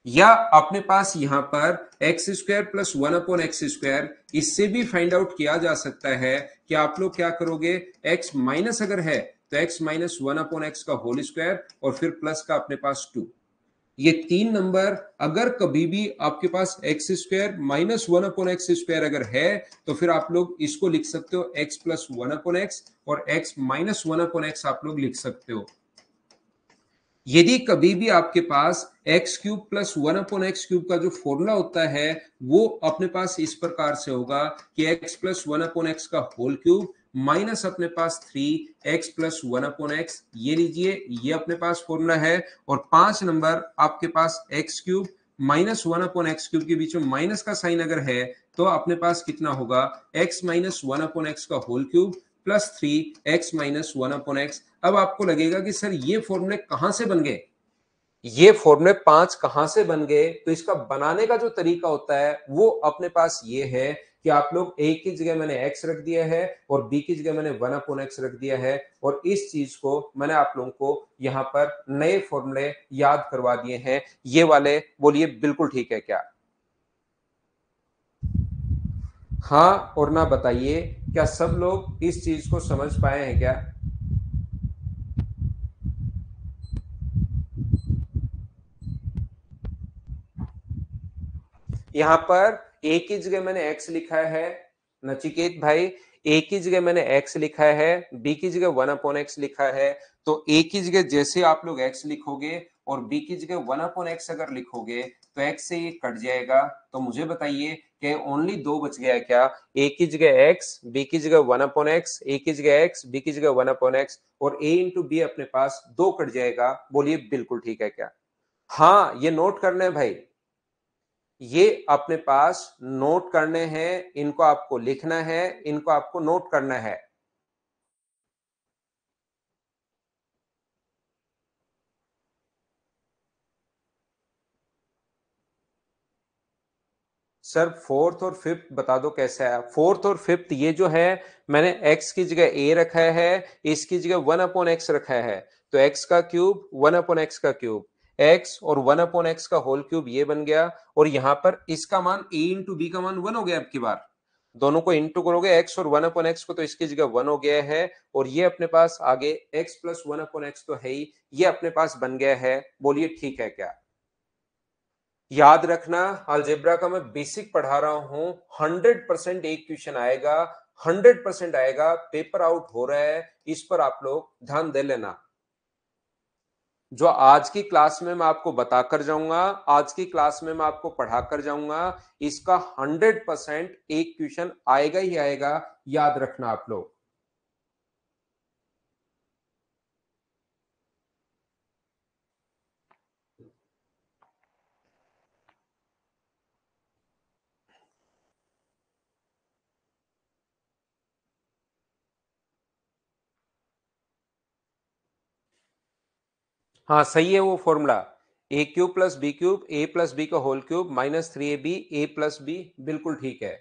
या अपने पास यहां पर x square plus 1/x square, इससे भी फाइंड आउट किया जा सकता है कि आप लोग क्या करोगे, x माइनस अगर है तो x माइनस 1/x का होल स्क्वायर, और फिर प्लस का अपने पास 2। ये तीन नंबर अगर कभी भी आपके पास X square minus 1/x square अगर है, तो फिर आप लोग इसको लिख सकते हो x प्लस 1/x, और x माइनस 1/x आप लोग लिख सकते हो। यदि कभी भी आपके पास X cube plus 1/x cube का जो फॉर्मूला होता है वो अपने पास इस प्रकार से होगा कि x प्लस 1/x का होल क्यूब माइनस अपने पास 3x प्लस 1/x, ये लीजिए, ये अपने पास फॉर्मूला है। और 5 नंबर आपके पास X cube minus 1/x cube के बीच में माइनस का साइन अगर है तो अपने पास कितना होगा, x माइनस 1/x का whole cube plus 3x minus 1/x। अब आपको लगेगा कि सर ये फॉर्मूले कहां से बन गए, ये फॉर्मूले 5 कहां से बन गए, तो इसका बनाने का जो तरीका होता है वो अपने पास ये है कि आप लोग a की जगह मैंने x रख दिया है और b की जगह मैंने 1/x रख दिया है, और इस चीज को मैंने आप लोगों को यहां पर नए फॉर्मूले याद करवा दिए हैं, ये वाले। बोलिए बिल्कुल ठीक है क्या? हाँ और ना बताइए, क्या सब लोग इस चीज को समझ पाए हैं क्या? यहां पर a की जगह मैंने x लिखा है, नचिकेत भाई, a की जगह मैंने x लिखा है, b की जगह 1/x लिखा है। तो a की जगह जैसे आप लोग x लिखोगे और b की जगह 1/x अगर लिखोगे तो x से ये कट जाएगा। तो मुझे बताइए कि ओनली दो बच गया है क्या, a की जगह x, b की जगह 1/x, a की जगह x, b की जगह 1/x, और a इंटू बी अपने पास दो कट जाएगा। बोलिए बिल्कुल ठीक है क्या? हाँ, ये नोट करना है भाई, ये अपने पास नोट करने हैं, इनको आपको लिखना है, इनको आपको नोट करना है। सर फोर्थ और फिफ्थ बता दो कैसे है। फोर्थ और फिफ्थ ये जो है, मैंने x की जगह a रखा है, इसकी जगह 1/x रखा है, तो x का क्यूब 1/x का क्यूब, x और 1/x का होल क्यूब ये बन गया, और यहां पर इसका मान a इंटू बी का मान 1 हो गया। अब की बार दोनों को इंटू करोगे x और 1/x को, तो इसकी जगह 1 हो गया है, और ये अपने पास आगे x प्लस 1/x तो है ही, ये अपने पास बन गया है। बोलिए ठीक है क्या? याद रखना, अलजेब्रा का मैं बेसिक पढ़ा रहा हूं, 100% एक क्वेश्चन आएगा, 100% आएगा, पेपर आउट हो रहा है, इस पर आप लोग ध्यान दे लेना। जो आज की क्लास में मैं आपको बताकर जाऊंगा, आज की क्लास में मैं आपको पढ़ाकर जाऊंगा, इसका 100% एक क्वेश्चन आएगा ही आएगा, याद रखना आप लोग। हाँ सही है वो फॉर्मूला, ए क्यूब प्लस बी क्यूब, ए प्लस बी का whole cube minus 3ab, A plus B, बिल्कुल ठीक है।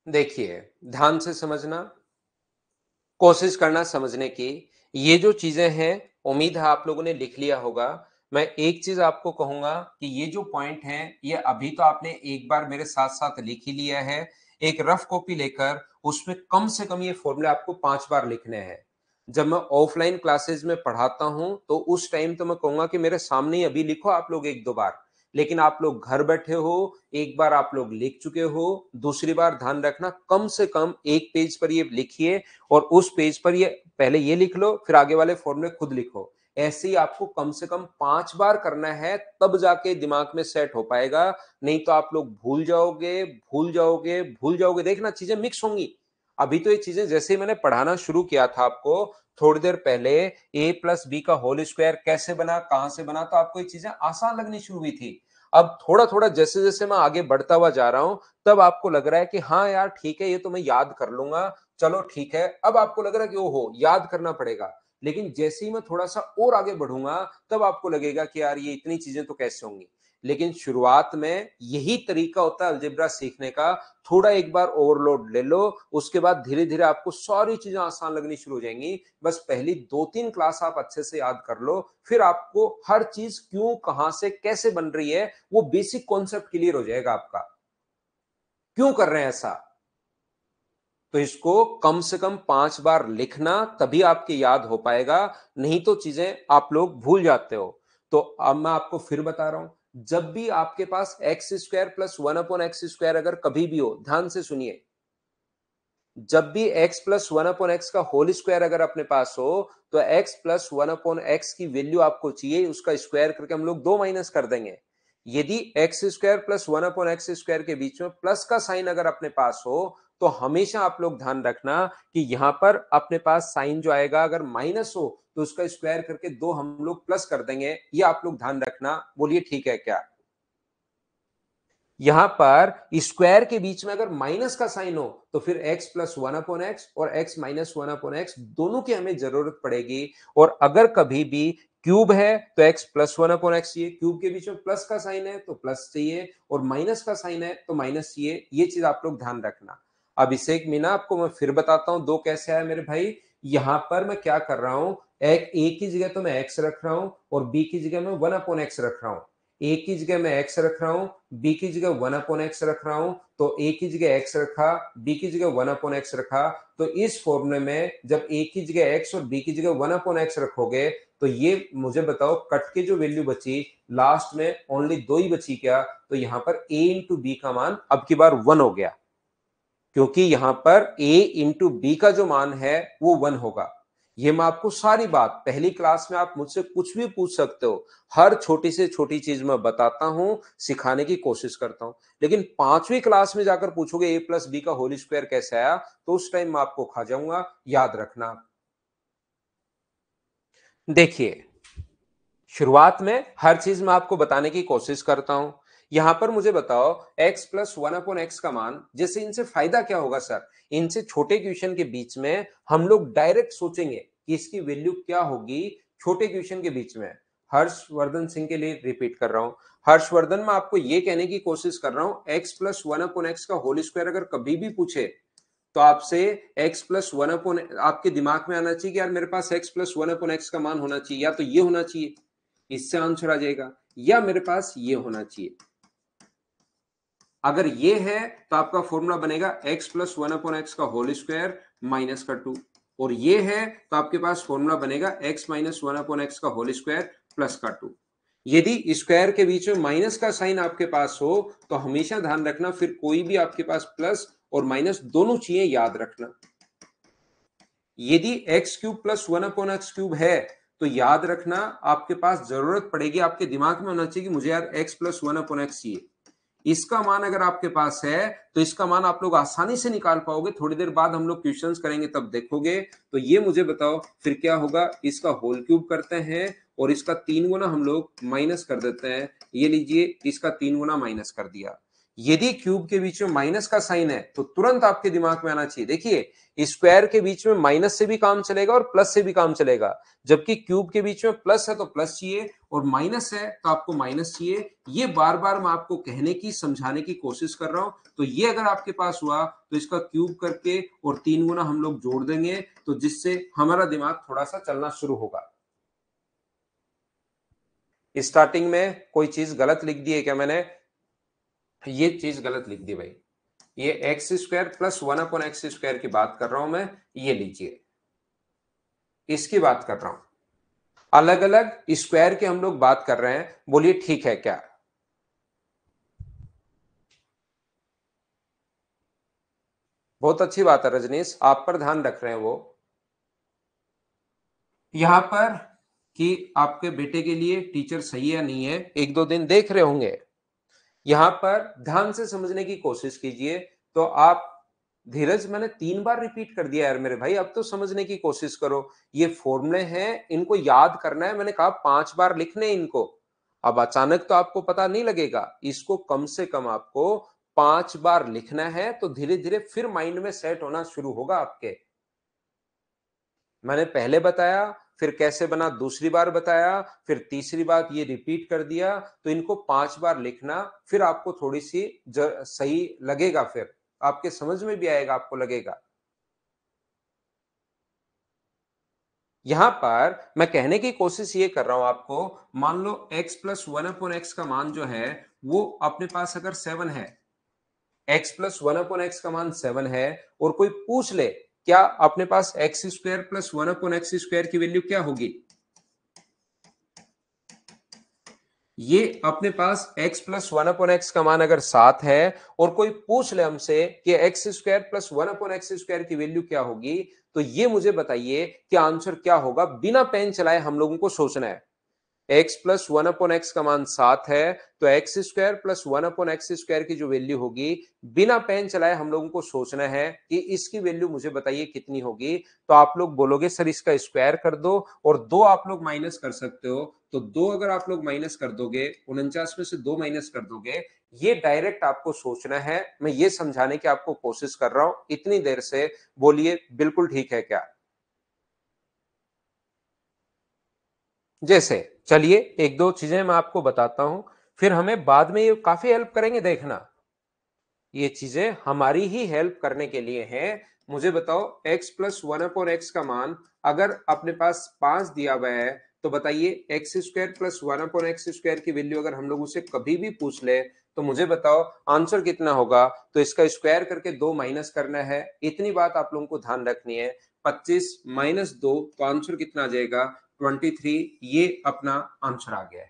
देखिए, ध्यान से समझना, कोशिश करना समझने की। ये जो चीजें हैं, उम्मीद है आप लोगों ने लिख लिया होगा। मैं एक चीज आपको कहूंगा कि ये जो पॉइंट है, ये अभी तो आपने एक बार मेरे साथ साथ लिख ही लिया है। एक रफ कॉपी लेकर उसमें कम से कम ये फॉर्मूले आपको 5 बार लिखने हैं। जब मैं ऑफलाइन क्लासेस में पढ़ाता हूं तो उस टाइम तो मैं कहूंगा कि मेरे सामने ही अभी लिखो आप लोग एक दो बार। लेकिन आप लोग घर बैठे हो, एक बार आप लोग लिख चुके हो, दूसरी बार ध्यान रखना कम से कम एक पेज पर ये लिखिए और उस पेज पर ये पहले ये लिख लो, फिर आगे वाले फॉर्मूले खुद लिखो। ऐसे ही आपको कम से कम 5 बार करना है, तब जाके दिमाग में सेट हो पाएगा। नहीं तो आप लोग भूल जाओगे, भूल जाओगे, भूल जाओगे। देखना चीजें मिक्स होंगी। अभी तो ये चीजें जैसे ही मैंने पढ़ाना शुरू किया था आपको थोड़ी देर पहले, ए प्लस बी का होल स्क्वायर कैसे बना, कहां से बना, तो आपको ये चीजें आसान लगनी शुरू हुई थी। अब थोड़ा थोड़ा जैसे जैसे मैं आगे बढ़ता हुआ जा रहा हूं, तब आपको लग रहा है कि हाँ यार ठीक है, ये तो मैं याद कर लूंगा। चलो ठीक है, अब आपको लग रहा है कि ओहो याद करना पड़ेगा। लेकिन जैसे ही मैं थोड़ा सा और आगे बढ़ूंगा, तब आपको लगेगा कि यार ये इतनी चीजें तो कैसे होंगी। लेकिन शुरुआत में यही तरीका होता है अलजेब्रा सीखने का। थोड़ा एक बार ओवरलोड ले लो, उसके बाद धीरे धीरे आपको सारी चीजें आसान लगनी शुरू हो जाएंगी। बस पहली 2-3 क्लास आप अच्छे से याद कर लो, फिर आपको हर चीज क्यों, कहां से, कैसे बन रही है, वो बेसिक कॉन्सेप्ट क्लियर हो जाएगा आपका। क्यों कर रहे हैं ऐसा, तो इसको कम से कम 5 बार लिखना, तभी आपके याद हो पाएगा। नहीं तो चीजें आप लोग भूल जाते हो। तो अब मैं आपको फिर बता रहा हूं, जब भी आपके पास X square plus one upon X square अगर कभी भी हो, ध्यान से सुनिए, जब भी x plus one upon X का होल स्क्वायर अगर अपने पास हो, तो x plus one upon x की वैल्यू आपको चाहिए, उसका स्क्वायर करके हम लोग 2 माइनस कर देंगे। यदि x square plus one upon X square के बीच में प्लस का साइन अगर अपने पास हो, तो हमेशा आप लोग ध्यान रखना कि यहां पर अपने पास साइन जो आएगा अगर माइनस हो, तो उसका स्क्वायर करके 2 हम लोग प्लस कर देंगे। ये आप लोग ध्यान रखना, बोलिए ठीक है क्या। यहां पर स्क्वायर के बीच में अगर माइनस का साइन हो, तो फिर x plus one upon X और x minus one upon x दोनों की हमें जरूरत पड़ेगी। और अगर कभी भी क्यूब है तो x plus one upon x चाहिए, क्यूब के बीच में प्लस का साइन है तो प्लस चाहिए, और माइनस का साइन है तो माइनस चाहिए। ये चीज आप लोग ध्यान रखना। अब इसे एक मीना आपको मैं फिर बताता हूं, दो कैसे आया मेरे भाई। यहां पर मैं क्या कर रहा हूं, एक ए की जगह तो मैं x रख रहा हूं और b की जगह मैं वन अपॉन एक्स रख रहा हूं। ए की जगह मैं एक्स रख रहा हूं, बी की जगह वन अपॉन एक्स रख रहा हूं। तो ए की जगह एक्स रखा, बी की जगह वन अपॉन एक्स रखा। तो इस फॉर्मूले में जब ए की जगह एक्स और बी की जगह वन अपॉन एक्स रखोगे, तो ये मुझे बताओ कट के जो वैल्यू बची लास्ट में ओनली दो ही बची क्या, तो यहां पर ए इंटू बी का मान अब की बार 1 हो गया। क्योंकि यहां पर a इंटू बी का जो मान है वो 1 होगा। ये मैं आपको सारी बात पहली क्लास में आप मुझसे कुछ भी पूछ सकते हो, हर छोटी से छोटी चीज मैं बताता हूं, सिखाने की कोशिश करता हूं। लेकिन 5वीं क्लास में जाकर पूछोगे a प्लस बी का होल स्क्वायर कैसे आया, तो उस टाइम मैं आपको खा जाऊंगा, याद रखना। देखिए, शुरुआत में हर चीज मैं आपको बताने की कोशिश करता हूं। यहां पर मुझे बताओ x plus one upon X का मान, जैसे इनसे फायदा क्या होगा सर, इनसे छोटे क्वेश्चन के बीच में हम लोग डायरेक्ट सोचेंगे कि इसकी वैल्यू क्या होगी छोटे क्वेश्चन के बीच में। हर्षवर्धन सिंह के लिए रिपीट कर रहा हूं, हर्षवर्धन मैं आपको ये कहने की कोशिश कर रहा हूं, x plus one upon X का होल स्क्वायर अगर कभी भी पूछे, तो आपसे x प्लस वन अपॉन, आपके दिमाग में आना चाहिए कि यार मेरे पास x plus one upon X का मान होना चाहिए, या तो ये होना चाहिए, इससे आंसर आ जाएगा, या मेरे पास ये होना चाहिए। अगर ये है तो आपका फॉर्मूला बनेगा x plus one upon X का होल स्क्वायर माइनस का 2, और ये है तो आपके पास फॉर्मूला बनेगा x minus one upon X का होल स्क्वायर प्लस का 2। यदि स्क्वायर के बीच में माइनस का साइन आपके पास हो, तो हमेशा ध्यान रखना फिर कोई भी आपके पास प्लस और माइनस दोनों चाहिए, याद रखना। यदि x cube plus one upon x cube है, तो याद रखना आपके पास जरूरत पड़ेगी, आपके दिमाग में होना चाहिए कि मुझे यार x plus one upon x चाहिए। इसका मान अगर आपके पास है, तो इसका मान आप लोग आसानी से निकाल पाओगे। थोड़ी देर बाद हम लोग क्वेश्चंस करेंगे तब देखोगे। तो ये मुझे बताओ फिर क्या होगा, इसका होल क्यूब करते हैं और इसका 3 गुना हम लोग माइनस कर देते हैं। ये लीजिए, इसका 3 गुना माइनस कर दिया। यदि क्यूब के बीच में माइनस का साइन है तो तुरंत आपके दिमाग में आना चाहिए, देखिए स्क्वायर के बीच में माइनस से भी काम चलेगा और प्लस से भी काम चलेगा, जबकि क्यूब के बीच में प्लस है तो प्लस चाहिए और माइनस है तो आपको माइनस चाहिए। ये बार बार मैं आपको कहने की समझाने की कोशिश कर रहा हूं। तो ये अगर आपके पास हुआ तो इसका क्यूब करके और 3 गुना हम लोग जोड़ देंगे, तो जिससे हमारा दिमाग थोड़ा सा चलना शुरू होगा। स्टार्टिंग में कोई चीज गलत लिख दी है क्या मैंने? ये चीज गलत लिख दी भाई, ये एक्स स्क्वायर प्लस 1/x² की बात कर रहा हूं मैं, ये लीजिए इसकी बात कर रहा हूं। अलग अलग स्क्वायर के हम लोग बात कर रहे हैं, बोलिए ठीक है क्या? बहुत अच्छी बात है रजनीश, आप पर ध्यान रख रहे हैं वो। यहां पर कि आपके बेटे के लिए टीचर सही है नहीं है, एक दो दिन देख रहे होंगे। यहां पर ध्यान से समझने की कोशिश कीजिए। तो आप धीरज, मैंने 3 बार रिपीट कर दिया यार मेरे भाई, अब तो समझने की कोशिश करो। ये फॉर्मूले हैं, इनको याद करना है, मैंने कहा 5 बार लिखने इनको। अब अचानक तो आपको पता नहीं लगेगा, इसको कम से कम आपको 5 बार लिखना है, तो धीरे धीरे फिर माइंड में सेट होना शुरू होगा आपके। मैंने पहले बताया, फिर कैसे बना दूसरी बार बताया, फिर तीसरी बात ये रिपीट कर दिया, तो इनको 5 बार लिखना, फिर आपको थोड़ी सी सही लगेगा, फिर आपके समझ में भी आएगा, आपको लगेगा। यहां पर मैं कहने की कोशिश ये कर रहा हूं आपको, मान लो x प्लस 1/x का मान जो है वो अपने पास अगर 7 है, x प्लस 1/x का मान 7 है, और कोई पूछ ले क्या अपने पास एक्स स्क्वायर प्लस 1/x² की वैल्यू क्या होगी, ये अपने पास x प्लस 1/x का मान अगर 7 है और कोई पूछ ले हमसे कि एक्स स्क्वायर प्लस 1/x² की वैल्यू क्या होगी, तो ये मुझे बताइए कि आंसर क्या होगा। बिना पेन चलाए हम लोगों को सोचना है। x प्लस 1/x का मान 7 है, तो एक्स स्क्वायर प्लस 1/x² की जो वैल्यू होगी, बिना पेन चलाए हम लोगों को सोचना है कि इसकी वैल्यू मुझे बताइए कितनी होगी। तो आप लोग बोलोगे सर इसका स्क्वायर कर दो, और 2 आप लोग माइनस कर सकते हो, तो 2 अगर आप लोग माइनस कर दोगे, 49 में से 2 माइनस कर दोगे, ये डायरेक्ट आपको सोचना है। मैं ये समझाने की आपको कोशिश कर रहा हूं इतनी देर से, बोलिए बिल्कुल ठीक है क्या? जैसे चलिए एक दो चीजें मैं आपको बताता हूं, फिर हमें बाद में ये काफी हेल्प करेंगे, देखना ये चीजें हमारी ही हेल्प करने के लिए हैं। मुझे बताओ x प्लस 1/x का मान अगर अपने पास 5 दिया हुआ है, तो बताइए एक्स स्क्वायर प्लस 1/x² की वैल्यू अगर हम लोग उसे कभी भी पूछ ले, तो मुझे बताओ आंसर कितना होगा। तो इसका स्क्वायर करके 2 माइनस करना है, इतनी बात आप लोगों को ध्यान रखनी है। 25 माइनस 2, तो आंसर कितना आ जाएगा? 23। ये अपना आंसर आ गया है।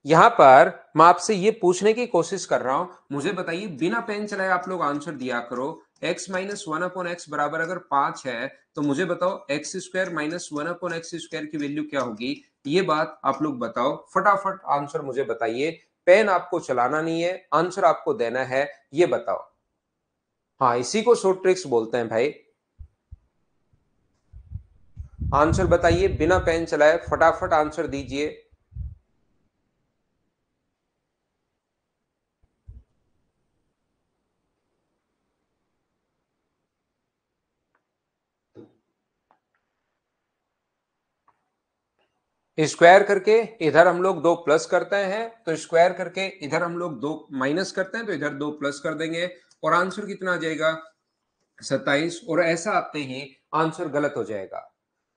यहां पर मैं आपसे ये पूछने की कोशिश कर रहा हूं, मुझे बताइए बिना पेन चलाए आप लोग आंसर दिया करो। x माइनस 1/x बराबर अगर 5 है, तो मुझे बताओ एक्स स्क्वायर माइनस 1/x² की वैल्यू क्या होगी। ये बात आप लोग बताओ, फटाफट आंसर मुझे बताइए। पेन आपको चलाना नहीं है, आंसर आपको देना है, ये बताओ। हाँ, इसी को शॉर्ट ट्रिक्स बोलते हैं भाई। आंसर बताइए, बिना पेन चलाए फटाफट आंसर दीजिए। स्क्वायर करके इधर हम लोग 2 प्लस करते हैं, तो स्क्वायर करके इधर हम लोग 2 माइनस करते हैं, तो इधर 2 प्लस कर देंगे, और आंसर कितना आ जाएगा? 27। और ऐसा आते ही आंसर गलत हो जाएगा।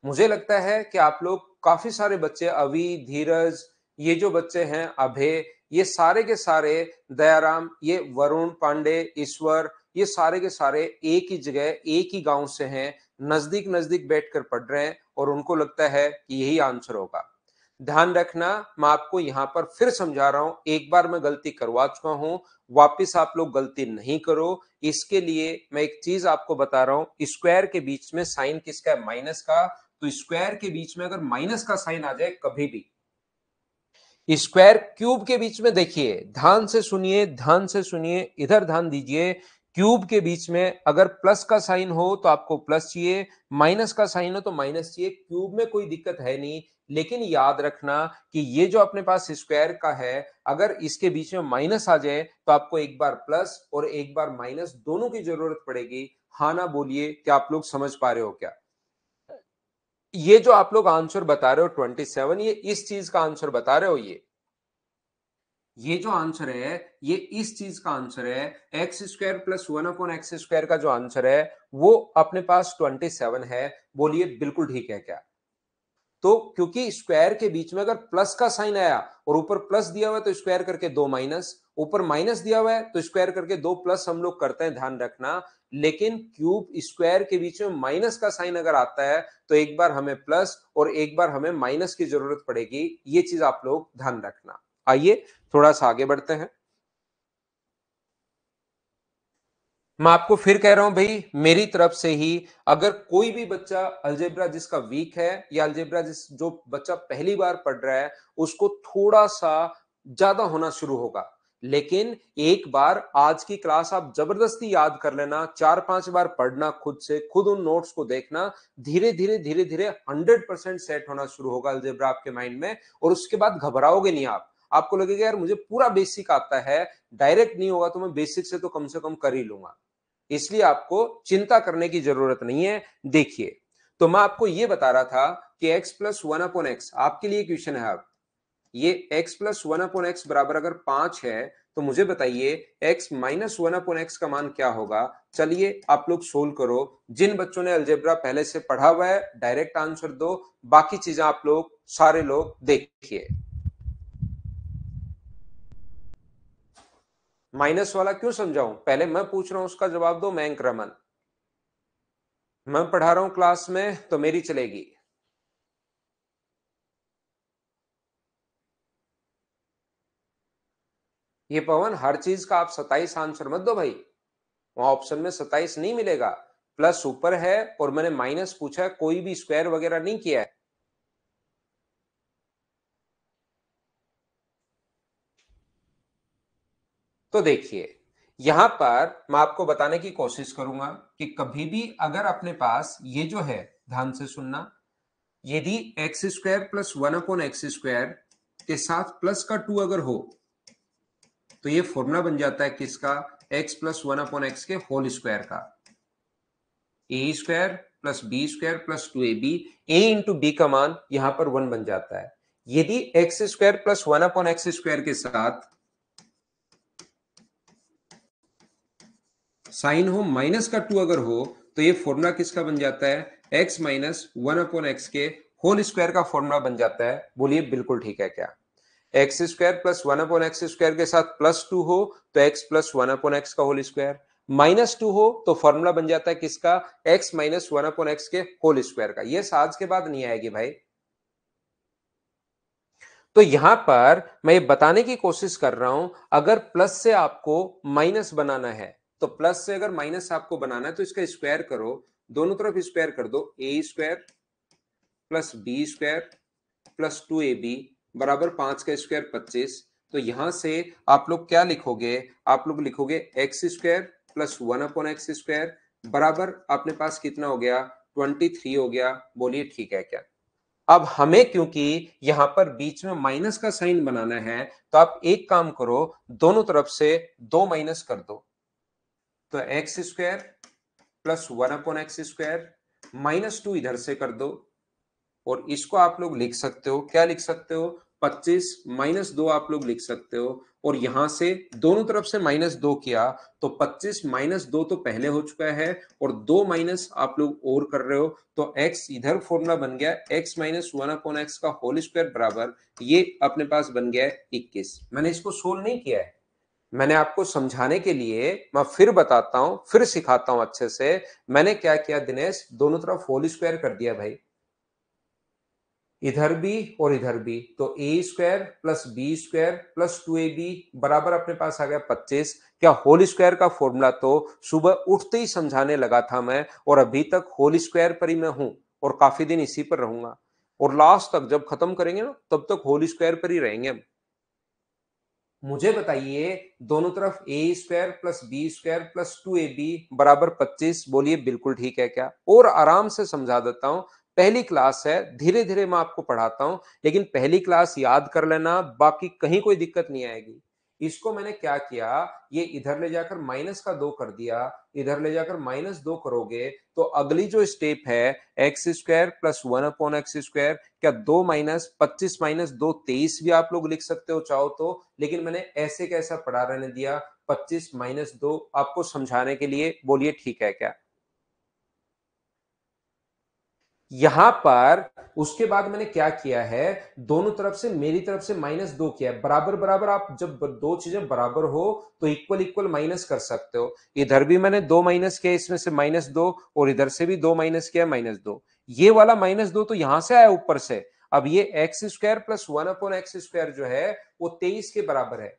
मुझे लगता है कि आप लोग काफी सारे बच्चे, अभी धीरज, ये जो बच्चे हैं अभय, ये सारे के सारे, दयाराम, ये वरुण पांडे, ईश्वर, ये सारे के सारे एक ही जगह एक ही गांव से हैं, नजदीक नजदीक बैठकर पढ़ रहे हैं, और उनको लगता है कि यही आंसर होगा। ध्यान रखना, मैं आपको यहां पर फिर समझा रहा हूं, एक बार मैं गलती करवा चुका हूं, वापिस आप लोग गलती नहीं करो। इसके लिए मैं एक चीज आपको बता रहा हूं, स्क्वायर के बीच में साइन किसका है? माइनस का। तो स्क्वायर के बीच में अगर माइनस का साइन आ जाए कभी भी, स्क्वायर क्यूब के बीच में, देखिए ध्यान से सुनिए, ध्यान से सुनिए, इधर ध्यान दीजिए। क्यूब के बीच में अगर प्लस का साइन हो तो आपको प्लस चाहिए, माइनस का साइन हो तो माइनस चाहिए। क्यूब में कोई दिक्कत है नहीं, लेकिन याद रखना कि ये जो अपने पास स्क्वायर का है, अगर इसके बीच में माइनस आ जाए तो आपको एक बार प्लस और एक बार माइनस दोनों की जरूरत पड़ेगी। हाँ ना बोलिए, क्या आप लोग समझ पा रहे हो क्या? ये जो आप लोग आंसर बता रहे हो 27, ये इस चीज का आंसर बता रहे हो। ये जो आंसर है ये इस चीज का आंसर है। एक्स स्क्वायर प्लस 1/x² का जो आंसर है वो अपने पास 27 है। बोलिए बिल्कुल ठीक है क्या? तो क्योंकि स्क्वायर के बीच में अगर प्लस का साइन आया और ऊपर प्लस दिया हुआ है तो स्क्वायर करके दो माइनस, ऊपर माइनस दिया हुआ है तो स्क्वायर करके दो प्लस हम लोग करते हैं, ध्यान रखना। लेकिन क्यूब स्क्वायर के बीच में माइनस का साइन अगर आता है तो एक बार हमें प्लस और एक बार हमें माइनस की जरूरत पड़ेगी। ये चीज आप लोग ध्यान रखना। आइए थोड़ा सा आगे बढ़ते हैं। मैं आपको फिर कह रहा हूं भाई, मेरी तरफ से ही अगर कोई भी बच्चा अलजेब्रा जिसका वीक है या अलजेब्रा जो बच्चा पहली बार पढ़ रहा है उसको थोड़ा सा ज्यादा होना शुरू होगा। लेकिन एक बार आज की क्लास आप जबरदस्ती याद कर लेना, 4-5 बार पढ़ना, खुद से खुद उन नोट्स को देखना। धीरे धीरे 100% सेट होना शुरू होगा अलजेब्रा आपके माइंड में, और उसके बाद घबराओगे नहीं आप। आपको लगेगा यार मुझे पूरा बेसिक आता है, डायरेक्ट नहीं होगा तो मैं बेसिक से कम कर ही लूंगा। इसलिए आपको चिंता करने की जरूरत नहीं है। देखिए, तो मैं आपको यह बता रहा था कि x प्लस 1/x आपके लिए क्वेश्चन है। अब ये x प्लस 1/x बराबर अगर 5 है तो मुझे बताइए x माइनस 1/x का मान क्या होगा। चलिए आप लोग सोल्व करो। जिन बच्चों ने अलजेब्रा पहले से पढ़ा हुआ है डायरेक्ट आंसर दो, बाकी चीजें आप लोग सारे लोग देखिए। माइनस वाला क्यों समझाऊं, पहले मैं पूछ रहा हूं उसका जवाब दो। मैं रमन, मैं पढ़ा रहा हूं क्लास में तो मेरी चलेगी। ये पवन, हर चीज का आप 27 आंसर मत दो भाई। वहां ऑप्शन में 27 नहीं मिलेगा। प्लस ऊपर है और मैंने माइनस पूछा है, कोई भी स्क्वायर वगैरह नहीं किया है। तो देखिए, यहां पर मैं आपको बताने की कोशिश करूंगा कि कभी भी अगर अपने पास ये जो है, ध्यान से सुनना, यदि एक्स स्क्वायर प्लस 1/x² के साथ प्लस का 2 अगर हो तो ये फॉर्मूला बन जाता है किसका? x प्लस 1/x के होल स्क्वायर का। A square plus B square plus 2ab, A into B का मान यहां पर 1 बन जाता है। यदि एक्स स्क्वायर प्लस 1/x² के साथ साइन हो माइनस का 2 अगर हो तो ये फॉर्मूला किसका बन जाता है? x माइनस 1/x के होल स्क्वायर का फॉर्मूला बन जाता है। बोलिए बिल्कुल ठीक है क्या? एक्स स्क्वायर प्लस 1/x² के साथ प्लस 2 हो तो x प्लस 1/x का होल स्क्वायर, माइनस 2 हो तो फॉर्मूला बन जाता है किसका? x माइनस 1/x के होल स्क्वायर का। ये आज के बाद नहीं आएगी भाई। तो यहां पर मैं ये बताने की कोशिश कर रहा हूं, अगर प्लस से आपको माइनस बनाना है तो प्लस से अगर माइनस आपको बनाना है तो इसका स्क्वायर करो, दोनों तरफ स्क्वायर कर दो। A square plus B square plus 2ab बराबर 5 का स्क्वायर 25। तो यहां से आप लोग क्या लिखोगे? आप लोग लिखोगे एक्स स्क्वायर प्लस 1/x² बराबर अपने पास कितना हो गया? 23 हो गया। बोलिए ठीक है क्या? अब हमें क्योंकि यहां पर बीच में माइनस का साइन बनाना है तो आप एक काम करो, दोनों तरफ से 2 माइनस कर दो। तो एक्स स्क्वायर प्लस 1/x² -2 इधर से कर दो, और इसको आप लोग लिख सकते हो, क्या लिख सकते हो? 25 -2 आप लोग लिख सकते हो। और यहां से दोनों तरफ से -2 किया तो 25 -2 तो पहले हो चुका है, और 2 माइनस आप लोग और कर रहे हो तो x इधर फॉर्मूला बन गया x माइनस 1/x का होल स्क्वायर बराबर ये अपने पास बन गया है 21। मैंने इसको सोल्व नहीं किया है, मैंने आपको समझाने के लिए मैं फिर बताता हूं, फिर सिखाता हूं अच्छे से। मैंने क्या किया दिनेश, दोनों तरफ होल स्क्वायर कर दिया भाई, इधर भी और इधर भी। तो A square plus B square plus 2ab बराबर अपने पास आ गया 25। क्या होल स्क्वायर का फॉर्मूला तो सुबह उठते ही समझाने लगा था मैं, और अभी तक होल स्क्वायर पर ही मैं हूं और काफी दिन इसी पर रहूंगा, और लास्ट तक जब खत्म करेंगे ना तब तक होल स्क्वायर पर ही रहेंगे हम। मुझे बताइए दोनों तरफ A square plus B square plus 2ab बराबर 25, बोलिए बिल्कुल ठीक है क्या? और आराम से समझा देता हूं, पहली क्लास है, धीरे धीरे मैं आपको पढ़ाता हूं, लेकिन पहली क्लास याद कर लेना, बाकी कहीं कोई दिक्कत नहीं आएगी। इसको मैंने क्या किया, ये इधर ले जाकर माइनस का 2 कर दिया, इधर ले जाकर -2 करोगे तो अगली जो स्टेप है एक्स स्क्वायर प्लस 1/x², क्या 2 माइनस 25 -2 23 भी आप लोग लिख सकते हो चाहो तो, लेकिन मैंने ऐसे कैसा पढ़ा रहने दिया 25 -2 आपको समझाने के लिए, बोलिए ठीक है क्या? यहां पर उसके बाद मैंने क्या किया है, दोनों तरफ से मेरी तरफ से -2 किया है, बराबर बराबर, आप जब दो चीजें बराबर हो तो इक्वल इक्वल माइनस कर सकते हो। इधर भी मैंने 2 माइनस किया, इसमें से -2, और इधर से भी 2 माइनस किया, -2। ये वाला -2 तो यहां से आया ऊपर से। अब ये एक्स स्क्वायर प्लस 1/x² जो है वो 23 के बराबर है।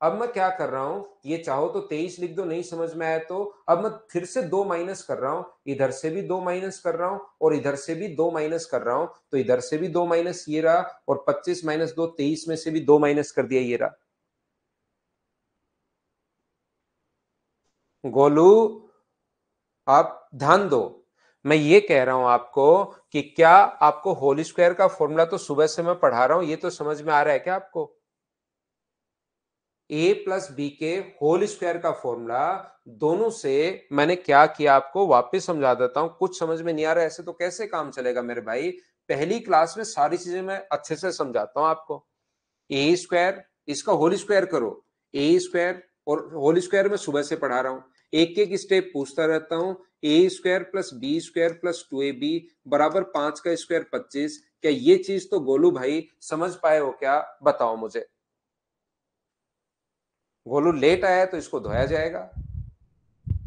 अब मैं क्या कर रहा हूं, ये चाहो तो 23 लिख दो, नहीं समझ में आया तो अब मैं फिर से 2 माइनस कर रहा हूं, इधर से भी 2 माइनस कर रहा हूं और इधर से भी 2 माइनस कर रहा हूं, तो इधर से भी 2 माइनस ये रहा, और 25 -2 23 में से भी 2 माइनस कर दिया, ये रहा। गोलू, आप ध्यान दो, मैं ये कह रहा हूं आपको कि क्या आपको होल स्क्वायर का फॉर्मूला तो सुबह से मैं पढ़ा रहा हूं, ये तो समझ में आ रहा है क्या आपको? ए प्लस बी के होल स्क्वायर का फॉर्मूला, दोनों से मैंने क्या किया आपको वापस समझा देता हूं, कुछ समझ में नहीं आ रहा है ऐसे तो कैसे काम चलेगा मेरे भाई? पहली क्लास में सारी चीजें मैं अच्छे से समझाता हूं आपको। ए स्क्वायर, इसका होल स्क्वायर करो, ए स्क्वायर, और होल स्क्वायर में सुबह से पढ़ा रहा हूं, एक एक स्टेप पूछता रहता हूं। A square plus B square plus 2ab बराबर 5 का स्क्वायर 25, क्या ये चीज तो गोलू भाई समझ पाए हो क्या? बताओ मुझे। गोलू लेट आया है तो इसको धोया जाएगा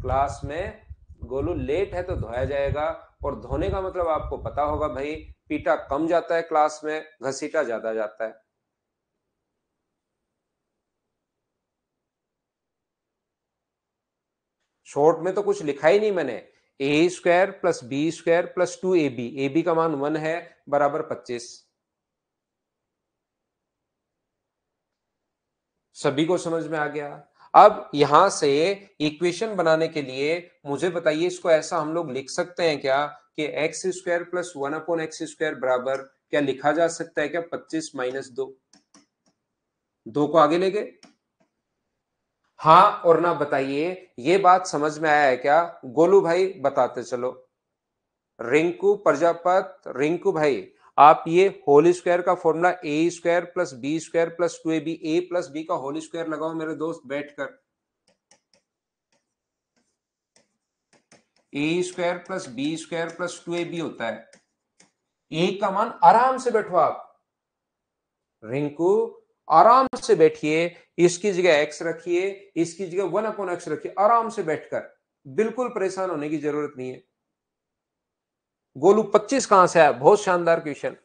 क्लास में, गोलू लेट है तो धोया जाएगा, और धोने का मतलब आपको पता होगा भाई, पीटा कम जाता है क्लास में, घसीटा ज्यादा जाता है। शॉर्ट में तो कुछ लिखा ही नहीं मैंने, A square plus B square plus 2ab, ab का मान 1 है, बराबर 25। सभी को समझ में आ गया? अब यहां से इक्वेशन बनाने के लिए मुझे बताइए, इसको ऐसा हम लोग लिख सकते हैं क्या कि एक्स स्क्वायर प्लस 1/x² बराबर, क्या लिखा जा सकता है क्या 25 -2? 2 को आगे ले गए, हाँ और ना? बताइए ये बात समझ में आया है क्या? गोलू भाई बताते चलो। रिंकू प्रजापत, रिंकू भाई, आप ये होल स्क्वायर का formula A square plus B square plus 2ab, A plus B का होल स्क्वायर लगाओ मेरे दोस्त बैठकर। A square plus B square plus 2ab होता है, ए का मान, आराम से बैठो आप, रिंकू आराम से बैठिए, इसकी जगह एक्स रखिए, इसकी जगह 1/x रखिए, आराम से बैठकर, बिल्कुल परेशान होने की जरूरत नहीं है। गोलू 25 कहां से आया? बहुत शानदार क्वेश्चन,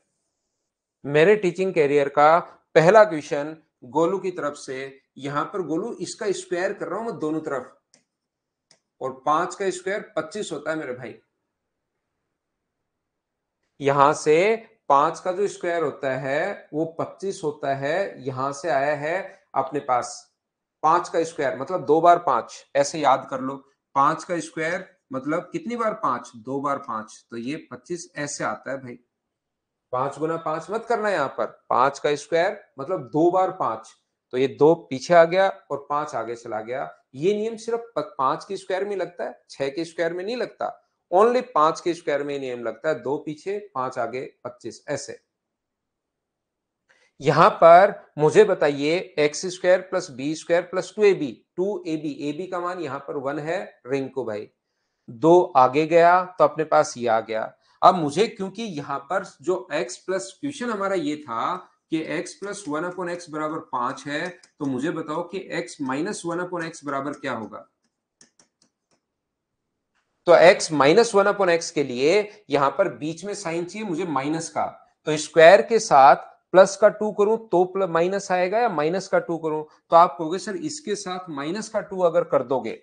मेरे टीचिंग कैरियर का पहला क्वेश्चन गोलू की तरफ से। यहां पर गोलू इसका स्क्वायर कर रहा हूं मैं दोनों तरफ, और 5 का स्क्वायर 25 होता है मेरे भाई। यहां से 5 का जो स्क्वायर होता है वो 25 होता है, यहां से आया है अपने पास 5 का स्क्वायर मतलब 2 बार 5, ऐसे याद कर लो। 5 का स्क्वायर मतलब कितनी बार 5? 2 बार 5, तो ये 25 ऐसे आता है भाई। 5 गुना 5 मत करना, यहां पर 5 का स्क्वायर मतलब 2 बार 5, तो ये 2 पीछे आ गया और 5 आगे चला गया। ये नियम सिर्फ 5 के स्क्वायर में लगता है, 6 के स्क्वायर में नहीं लगता, ओनली 5 के स्क्वायर में नियम लगता है, 2 पीछे 5 आगे 25 ऐसे। यहां पर मुझे बताइए x square plus B square plus 2ab, ab का मान यहां पर 1 है रिंकू भाई, 2 आगे गया तो अपने पास ये आ गया। अब मुझे, क्योंकि यहां पर जो x प्लस क्वेश्चन हमारा ये था कि x प्लस 1/x बराबर 5 है, तो मुझे बताओ कि x माइनस 1/x बराबर क्या होगा? तो x माइनस 1/x के लिए यहां पर बीच में साइन चाहिए मुझे माइनस का, तो स्क्वायर के साथ प्लस का 2 करूं तो प्लस माइनस आएगा, या माइनस का 2 करूं तो आप कहोगे सर इसके साथ माइनस का 2 अगर कर दोगे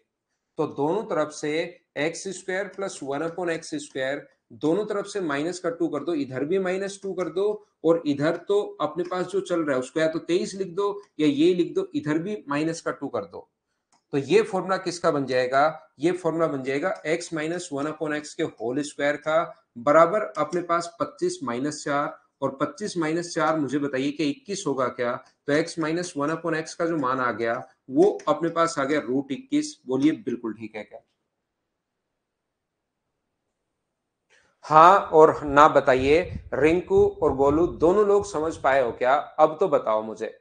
तो दोनों तरफ से एक्स स्क्वायर प्लस 1/x², दोनों तरफ से माइनस का 2 कर दो, इधर भी -2 कर दो, और इधर तो अपने पास जो चल रहा है उसको या तो 23 लिख दो या ये लिख दो, इधर भी माइनस का 2 कर दो। तो ये फॉर्मूला किसका बन जाएगा? ये फॉर्मूला बन जाएगा x माइनस 1/x के होल स्क्वायर का, बराबर अपने पास 25-4, और 25-4 मुझे बताइए कि 21 होगा क्या? तो x माइनस 1/x का जो मान आ गया वो अपने पास आ गया √21। बोलिए बिल्कुल ठीक है क्या? हाँ और ना बताइए। रिंकू और गोलू दोनों लोग समझ पाए हो क्या? अब तो बताओ मुझे।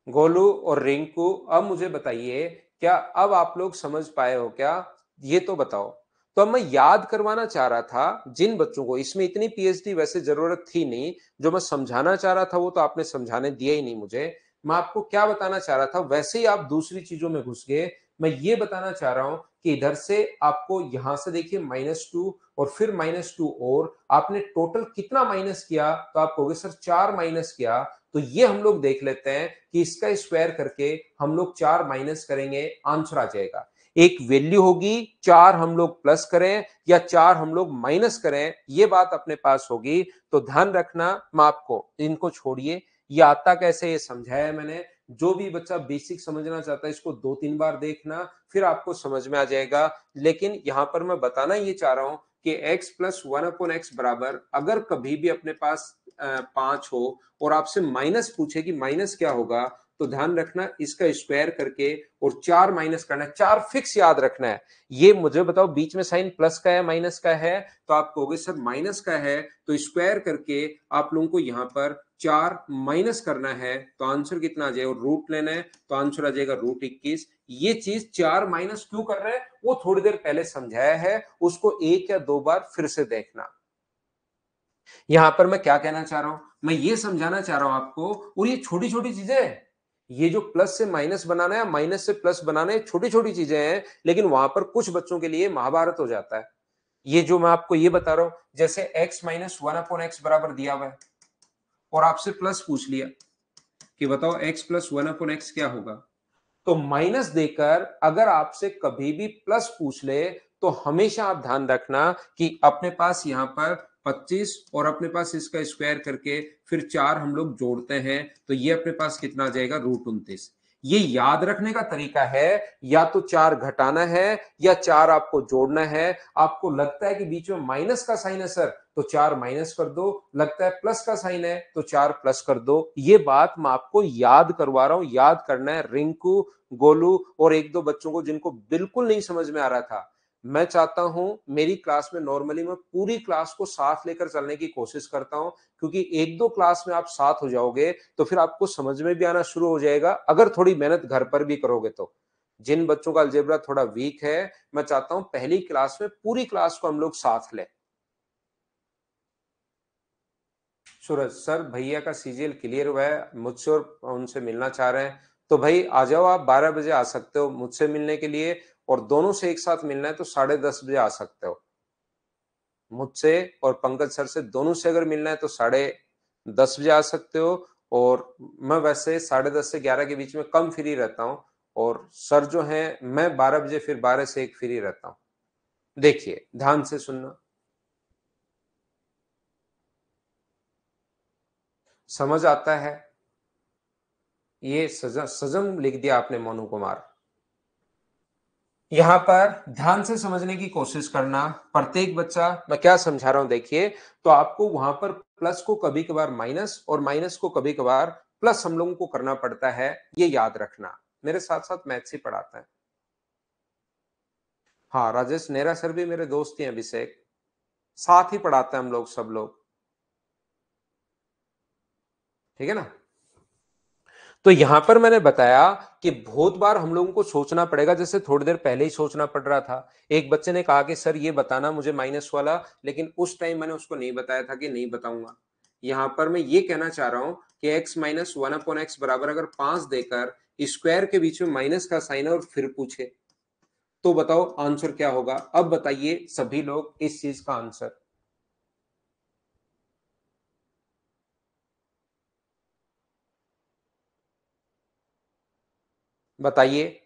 गोलू और रिंकू, अब मुझे बताइए, क्या अब आप लोग समझ पाए हो क्या? ये तो बताओ। तो अब मैं याद करवाना चाह रहा था जिन बच्चों को, इसमें इतनी पीएचडी वैसे जरूरत थी नहीं, जो मैं समझाना चाह रहा था वो तो आपने समझाने दिया ही नहीं मुझे। मैं आपको क्या बताना चाह रहा था, वैसे ही आप दूसरी चीजों में घुस गए। मैं ये बताना चाह रहा हूं कि इधर से आपको यहां से देखिए -2 और फिर -2, और आपने टोटल कितना माइनस किया? तो आप कहोगे सर 4 माइनस किया। तो ये हम लोग देख लेते हैं कि इसका स्क्वायर करके हम लोग 4 माइनस करेंगे, आंसर आ जाएगा। एक वैल्यू होगी, 4 हम लोग प्लस करें या 4 हम लोग माइनस करें, ये बात अपने पास होगी। तो ध्यान रखना, मैं आपको इनको छोड़िए, ये आता कैसे ये समझाया है मैंने। जो भी बच्चा बेसिक समझना चाहता है इसको 2-3 बार देखना, फिर आपको समझ में आ जाएगा। लेकिन यहां पर मैं बताना ये चाह रहा हूं कि x प्लस 1/x बराबर, अगर कभी भी अपने पास 5 हो और आपसे माइनस पूछे कि माइनस क्या होगा, तो ध्यान रखना इसका स्क्वायर करके और 4 माइनस करना है। 4 फिक्स याद रखना है। ये मुझे बताओ, बीच में साइन प्लस का है माइनस का है? तो आप कहोगे सर माइनस का है, तो स्क्वायर करके आप लोगों को यहां पर 4 माइनस करना है, तो आंसर कितना आ जाएगा? और रूट लेना है, तो आंसर आ जाएगा √21। ये चीज 4 माइनस क्यों कर रहे हैं वो थोड़ी देर पहले समझाया है, उसको 1 या 2 बार फिर से देखना। यहां पर मैं क्या कहना चाह रहा हूं, मैं ये समझाना चाह रहा हूं आपको, और ये छोटी छोटी चीजें हैं। ये जो प्लस से माइनस बनाना है, माइनस से प्लस बनाना है, छोटी छोटी चीजें हैं, लेकिन वहां पर कुछ बच्चों के लिए महाभारत हो जाता है। ये जो मैं आपको ये बता रहा हूं, जैसे x माइनस 1/x बराबर दिया हुआ है, और आपसे प्लस पूछ लिया कि बताओ x प्लस 1/x क्या होगा। तो माइनस देकर अगर आपसे कभी भी प्लस पूछ ले, तो हमेशा आप ध्यान रखना कि अपने पास यहां पर 25 और अपने पास इसका स्क्वायर करके फिर 4 हम लोग जोड़ते हैं, तो ये अपने पास कितना आ जाएगा? √29। ये याद रखने का तरीका है, या तो 4 घटाना है या 4 आपको जोड़ना है। आपको लगता है कि बीच में माइनस का साइन है सर, तो 4 माइनस कर दो, लगता है प्लस का साइन है तो 4 प्लस कर दो। ये बात मैं आपको याद करवा रहा हूं, याद करना है। रिंकू, गोलू और एक दो बच्चों को जिनको बिल्कुल नहीं समझ में आ रहा था, मैं चाहता हूं मेरी क्लास में नॉर्मली मैं पूरी क्लास को साथ लेकर चलने की कोशिश करता हूं, क्योंकि एक दो क्लास में आप साथ हो जाओगे तो फिर आपको समझ में भी आना शुरू हो जाएगा, अगर थोड़ी मेहनत घर पर भी करोगे तो। जिन बच्चों का अलजेब्रा थोड़ा वीक है, मैं चाहता हूं पहली क्लास में पूरी क्लास को हम लोग साथ लें। सूरज सर, भैया का सीजीएल क्लियर हुआ है, मुझसे और उनसे मिलना चाह रहे हैं, तो भाई आ जाओ, आप 12 बजे आ सकते हो मुझसे मिलने के लिए, और दोनों से एक साथ मिलना है तो 10:30 बजे आ सकते हो। मुझसे और पंकज सर से दोनों से अगर मिलना है तो 10:30 बजे आ सकते हो। और मैं वैसे 10:30 से 11 के बीच में कम फ्री रहता हूँ, और सर जो हैं मैं 12 बजे फिर 12 से 1 फ्री रहता हूँ। देखिए ध्यान से सुनना, समझ आता है? ये सजम लिख दिया आपने मोनू कुमार। यहां पर ध्यान से समझने की कोशिश करना, प्रत्येक बच्चा मैं क्या समझा रहा हूं देखिए। तो आपको वहां पर प्लस को कभी कभार माइनस और माइनस को कभी कभार प्लस हम लोगों को करना पड़ता है, ये याद रखना। मेरे साथ साथ मैथ्स ही पढ़ाते हैं। हाँ, राजेश नेहरा सर भी मेरे दोस्त ही हैं, अभिषेक, साथ ही पढ़ाते हैं हम लोग, सब लोग। ठीक है ना? तो यहां पर मैंने बताया कि बहुत बार हम लोगों को सोचना पड़ेगा, जैसे थोड़ी देर पहले ही सोचना पड़ रहा था। एक बच्चे ने कहा कि सर ये बताना मुझे माइनस वाला, लेकिन उस टाइम मैंने उसको नहीं बताया था कि नहीं बताऊंगा। यहां पर मैं ये कहना चाह रहा हूं कि x माइनस 1/x बराबर अगर 5 देकर स्क्वायर के बीच में माइनस का साइन है और फिर पूछे, तो बताओ आंसर क्या होगा? अब बताइए सभी लोग इस चीज का आंसर। बताइए।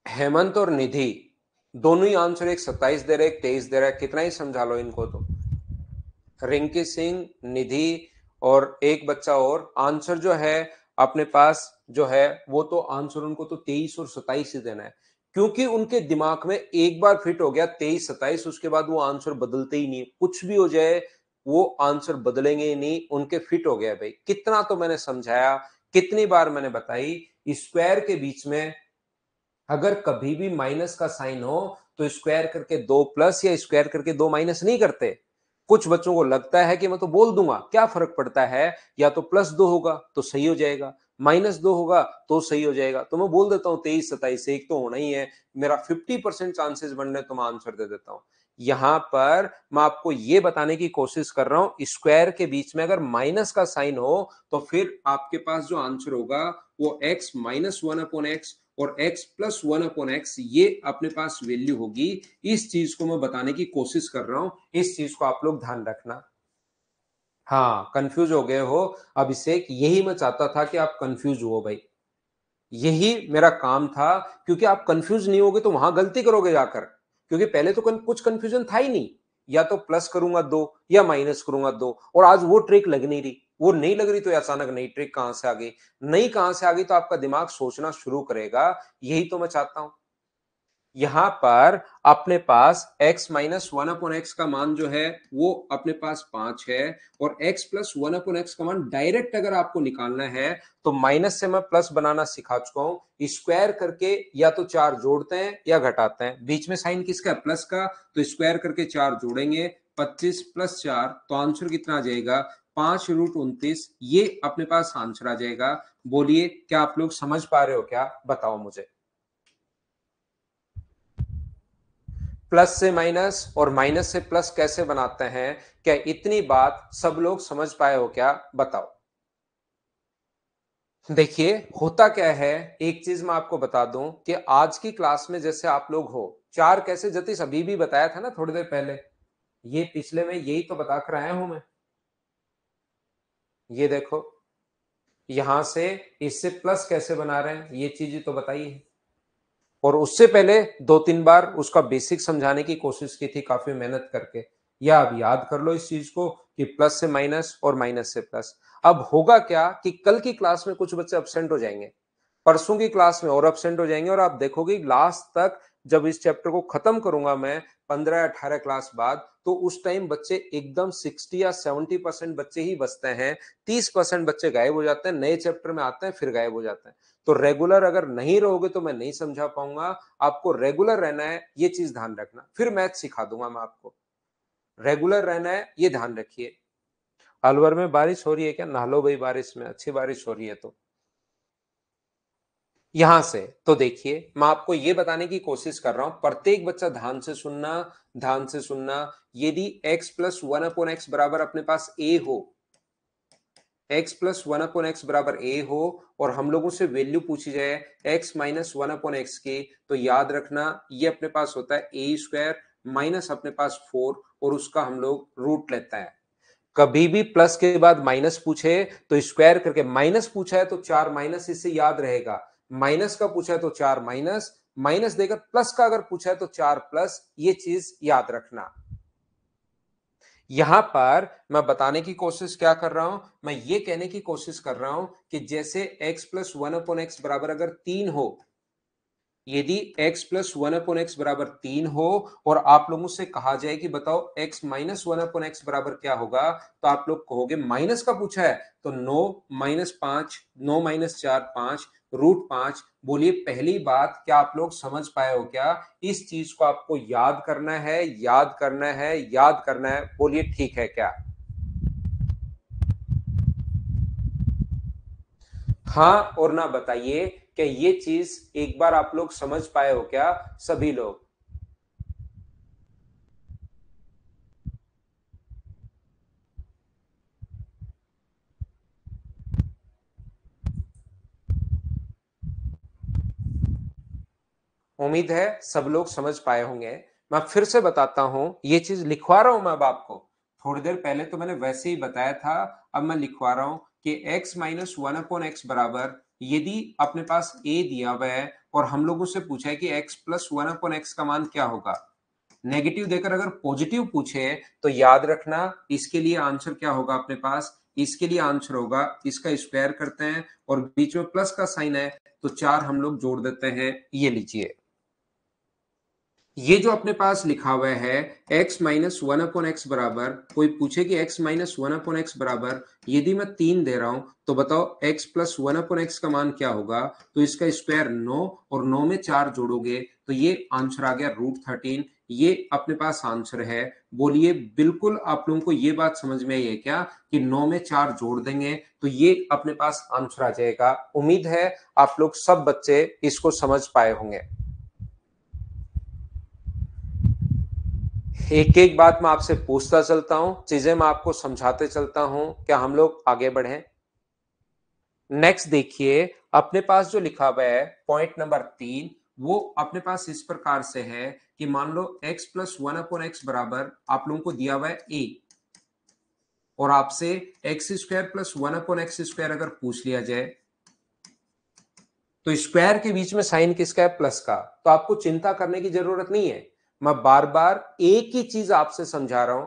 हेमंत और निधि दोनों ही आंसर, एक 27 दे रहे, एक 23 दे रहा है, कितना ही समझा लो इनको। तो रिंकी सिंह, निधि और एक बच्चा और, आंसर जो है अपने पास जो है वो तो आंसर उनको तो 23 और 27 ही देना है, क्योंकि उनके दिमाग में एक बार फिट हो गया 23 27, उसके बाद वो आंसर बदलते ही नहीं, कुछ भी हो जाए वो आंसर बदलेंगे ही नहीं, उनके फिट हो गया। भाई कितना तो मैंने समझाया, कितनी बार मैंने बताई, स्क्वायर के बीच में अगर कभी भी माइनस का साइन हो तो स्क्वायर करके दो प्लस या स्क्वायर करके दो माइनस नहीं करते। कुछ बच्चों को लगता है कि मैं तो बोल दूंगा क्या फर्क पड़ता है, या तो प्लस दो होगा तो सही हो जाएगा, माइनस दो होगा तो सही हो जाएगा, तो मैं बोल देता हूं 23 27 एक तो होना ही है, मेरा 50% चांसेस बनने, तो मैं आंसर दे देता हूं। यहां पर मैं आपको यह बताने की कोशिश कर रहा हूं, स्क्वायर के बीच में अगर माइनस का साइन हो तो फिर आपके पास जो आंसर होगा वो x minus one upon X और x plus one upon x, ये अपने पास वैल्यू होगी। इस चीज को मैं बताने की कोशिश कर रहा हूं, इस चीज को आप लोग ध्यान रखना। हाँ, कंफ्यूज हो गए हो अभिषेक, यही मैं चाहता था कि आप कंफ्यूज हो भाई, यही मेरा काम था, क्योंकि आप कंफ्यूज नहीं होगे तो वहां गलती करोगे जाकर, क्योंकि पहले तो कुछ कंफ्यूजन था ही नहीं, या तो प्लस करूंगा दो या माइनस करूंगा दो, और आज वो ट्रिक लग नहीं रही, वो नहीं लग रही तो अचानक नई ट्रिक कहां से आ गई, नई कहां से आ गई, तो आपका दिमाग सोचना शुरू करेगा, यही तो मैं चाहता हूं। यहां पर अपने पास x minus one upon X का मान जो है वो अपने पास 5 है, और x plus one upon X का मान डायरेक्ट अगर आपको निकालना है तो माइनस से मैं प्लस बनाना सिखा चुका हूं, स्क्वायर करके या तो 4 जोड़ते हैं या घटाते हैं, बीच में साइन किसका है, प्लस का, तो स्क्वायर करके 4 जोड़ेंगे, 25 प्लस 4, तो आंसर कितना आ जाएगा, 5√29, ये अपने पास आंसर आ जाएगा। बोलिए क्या आप लोग समझ पा रहे हो क्या, बताओ मुझे। प्लस से माइनस और माइनस से प्लस कैसे बनाते हैं, क्या इतनी बात सब लोग समझ पाए हो क्या, बताओ। देखिए होता क्या है, एक चीज मैं आपको बता दूं कि आज की क्लास में जैसे आप लोग हो, चार कैसे जतीश अभी भी बताया था ना थोड़ी देर पहले, ये पिछले में यही तो बता कर आया हूं मैं, ये देखो यहां से इससे प्लस कैसे बना रहे हैं, ये चीज तो बताइए, और उससे पहले दो तीन बार उसका बेसिक समझाने की कोशिश की थी काफी मेहनत करके, या अब याद कर लो इस चीज को कि प्लस से माइनस और माइनस से प्लस। अब होगा क्या कि कल की क्लास में कुछ बच्चे अब्सेंट हो जाएंगे, परसों की क्लास में और अब्सेंट हो जाएंगे, और आप देखोगे लास्ट तक जब इस चैप्टर को खत्म करूंगा मैं 15 या 18 क्लास बाद, तो उस टाइम बच्चे एकदम 60 या 70% बच्चे ही बचते हैं, 30% बच्चे गायब हो जाते हैं, नए चैप्टर में आते हैं फिर गायब हो जाते हैं। तो रेगुलर अगर नहीं रहोगे तो मैं नहीं समझा पाऊंगा, आपको रेगुलर रहना है, ये चीज ध्यान रखना, फिर मैथ सिखा दूंगा मैं आपको, रेगुलर रहना है, ये ध्यान रखिए। अलवर में बारिश हो रही है क्या, नहा लो भाई बारिश में, अच्छी बारिश हो रही है। तो यहां से तो देखिए मैं आपको यह बताने की कोशिश कर रहा हूं, प्रत्येक बच्चा ध्यान से सुनना, ध्यान से सुनना। यदि x plus one upon x बराबर अपने पास a हो, x plus one upon x बराबर a हो, और हम लोगों से वैल्यू पूछी जाए x minus one upon x की, तो याद रखना ये अपने पास होता है a स्क्वायर माइनस अपने पास 4, और उसका हम लोग रूट लेता है। कभी भी प्लस के बाद माइनस पूछे तो स्क्वायर करके, माइनस पूछा है तो 4 माइनस, इससे याद रहेगा, माइनस का पूछा है तो 4 माइनस, माइनस देकर प्लस का अगर पूछा है तो 4 प्लस, ये चीज याद रखना। यहां पर मैं बताने की कोशिश क्या कर रहा हूं, मैं ये कहने की कोशिश कर रहा हूं कि जैसे x plus one upon x बराबर अगर 3 हो, यदि x plus one upon x बराबर 3 हो, और आप लोगों से कहा जाए कि बताओ x minus one upon x बराबर क्या होगा, तो आप लोग कहोगे माइनस का पूछा है तो 9 - 5, 9 - 4 5, √5। बोलिए पहली बात क्या आप लोग समझ पाए हो क्या, इस चीज को आपको याद करना है, याद करना है, याद करना है, बोलिए ठीक है क्या। हाँ और ना बताइए कि ये चीज एक बार आप लोग समझ पाए हो क्या, सभी लोग। उम्मीद है सब लोग समझ पाए होंगे। मैं फिर से बताता हूं, ये चीज लिखवा रहा हूं मैं अब आपको। थोड़ी देर पहले तो मैंने वैसे ही बताया था, अब मैं लिखवा रहा हूं कि x minus one upon x बराबर, यदि अपने पास a दिया हुआ है और हम लोगों से पूछा है कि x plus one upon X का मान क्या होगा। नेगेटिव देकर अगर पॉजिटिव पूछे तो याद रखना इसके लिए आंसर क्या होगा अपने पास, इसके लिए आंसर होगा इसका स्क्वायर करते हैं और बीच में प्लस का साइन है तो 4 हम लोग जोड़ देते हैं। ये लीजिए, ये जो अपने पास लिखा हुआ है x minus one upon x बराबर, कोई पूछे कि x minus one upon x बराबर, यदि मैं 3 दे रहा हूं तो बताओ x plus one upon X का मान क्या होगा। तो इसका स्क्वायर 9 और 9 में 4 जोड़ोगे तो ये आंसर आ गया √13। ये अपने पास आंसर है। बोलिए बिल्कुल आप लोगों को ये बात समझ में आई है क्या कि 9 में 4 जोड़ देंगे तो ये अपने पास आंसर आ जाएगा। उम्मीद है आप लोग सब बच्चे इसको समझ पाए होंगे। एक एक बात मैं आपसे पूछता चलता हूं, चीजें मैं आपको समझाते चलता हूं, क्या हम लोग आगे बढ़ें। नेक्स्ट देखिए, अपने पास जो लिखा हुआ है पॉइंट नंबर 3, वो अपने पास इस प्रकार से है कि मान लो x plus one upon x बराबर आप लोगों को दिया हुआ है a, और आपसे x square plus one upon X square अगर पूछ लिया जाए तो स्क्वायर के बीच में साइन किसका है, प्लस का। तो आपको चिंता करने की जरूरत नहीं है, मैं बार बार एक ही चीज आपसे समझा रहा हूं।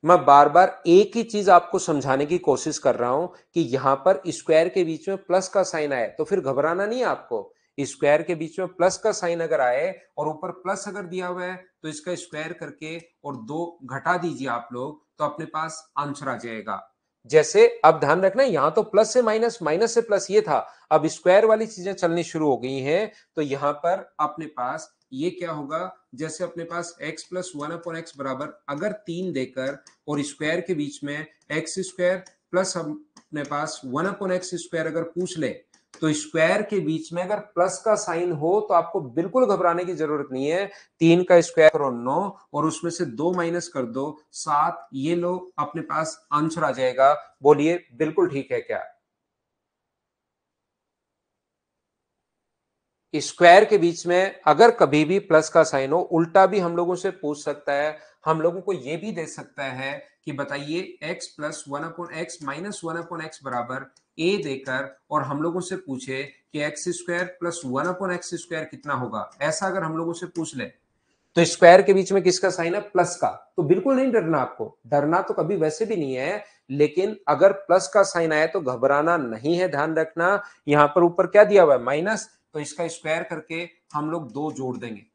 मैं बार बार एक ही चीज आपको समझाने की कोशिश कर रहा हूं कि यहां पर स्क्वायर के बीच में प्लस का साइन आए तो फिर घबराना नहीं है आपको। स्क्वायर के बीच में प्लस का साइन अगर आए और ऊपर प्लस अगर दिया हुआ है तो इसका स्क्वायर करके और 2 घटा दीजिए आप लोग तो अपने पास आंसर आ जाएगा। जैसे अब ध्यान रखना, यहां तो प्लस से माइनस, माइनस से प्लस ये था, अब स्क्वायर वाली चीजें चलनी शुरू हो गई हैं तो यहां पर अपने पास ये क्या होगा, जैसे अपने पास x plus one upon x बराबर अगर 3 देकर और स्क्वायर के बीच में एक्स स्क्वायर प्लस अपने पास वन अपॉन एक्स स्क्वायर अगर पूछ ले तो स्क्वायर के बीच में अगर प्लस का साइन हो तो आपको बिल्कुल घबराने की जरूरत नहीं है। 3 का स्क्वायर करो 9 और उसमें से 2 माइनस कर दो 7, ये लो अपने पास आंसर आ जाएगा। बोलिए बिल्कुल ठीक है क्या। स्क्वायर के बीच में अगर कभी भी प्लस का साइन हो, उल्टा भी हम लोगों से पूछ सकता है, हम लोगों को यह भी दे सकता है कि बताइए x plus one upon x minus one upon x बराबर a देकर और हम लोगों से पूछे कि x square plus one upon X square कितना होगा, ऐसा अगर हम लोगों से पूछ ले तो स्क्वायर के बीच में किसका साइन है, प्लस का, तो बिल्कुल नहीं डरना। आपको डरना तो कभी वैसे भी नहीं है, लेकिन अगर प्लस का साइन आया तो घबराना नहीं है। ध्यान रखना यहां पर ऊपर क्या दिया हुआ है, माइनस, तो इसका स्क्वायर करके हम लोग 2 जोड़ देंगे।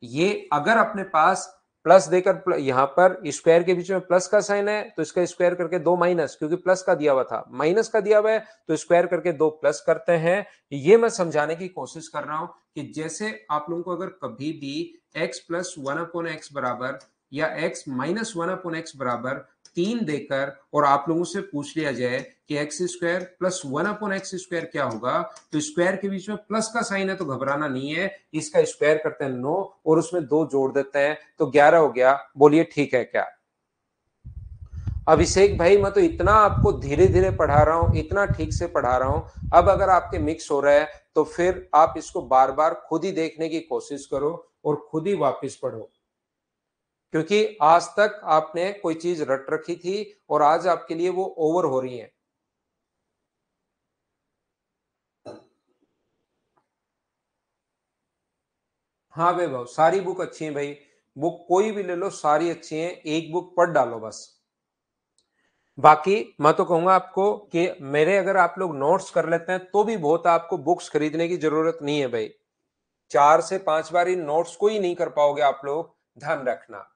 ये अगर अपने पास प्लस देकर यहां पर स्क्वायर के बीच में प्लस का साइन है तो इसका स्क्वायर करके 2 माइनस, क्योंकि प्लस का दिया हुआ था, माइनस का दिया हुआ है तो स्क्वायर करके 2 प्लस करते हैं। ये मैं समझाने की कोशिश कर रहा हूं कि जैसे आप लोगों को अगर कभी भी x plus one upon x बराबर या x minus one upon x बराबर 3 देकर और आप लोगों से पूछ लिया जाए कि x square plus one upon X square क्या होगा, तो स्क्वायर के बीच में प्लस का साइन है तो घबराना नहीं है, इसका स्क्वायर करते हैं 9 और उसमें 2 जोड़ देते हैं तो 11 हो गया। बोलिए ठीक है क्या। अभिषेक भाई मैं तो इतना आपको धीरे धीरे पढ़ा रहा हूं, इतना ठीक से पढ़ा रहा हूं, अब अगर आपके मिक्स हो रहा है तो फिर आप इसको बार बार खुद ही देखने की कोशिश करो और खुद ही वापस पढ़ो, क्योंकि आज तक आपने कोई चीज रट रखी थी और आज आपके लिए वो ओवर हो रही है। हाँ वैभव, सारी बुक अच्छी है भाई, बुक कोई भी ले लो सारी अच्छी है, एक बुक पढ़ डालो बस। बाकी मैं तो कहूंगा आपको कि मेरे अगर आप लोग नोट्स कर लेते हैं तो भी बहुत है, आपको बुक्स खरीदने की जरूरत नहीं है भाई। 4 से 5 बार इन नोट्स को ही नहीं कर पाओगे आप लोग, ध्यान रखना।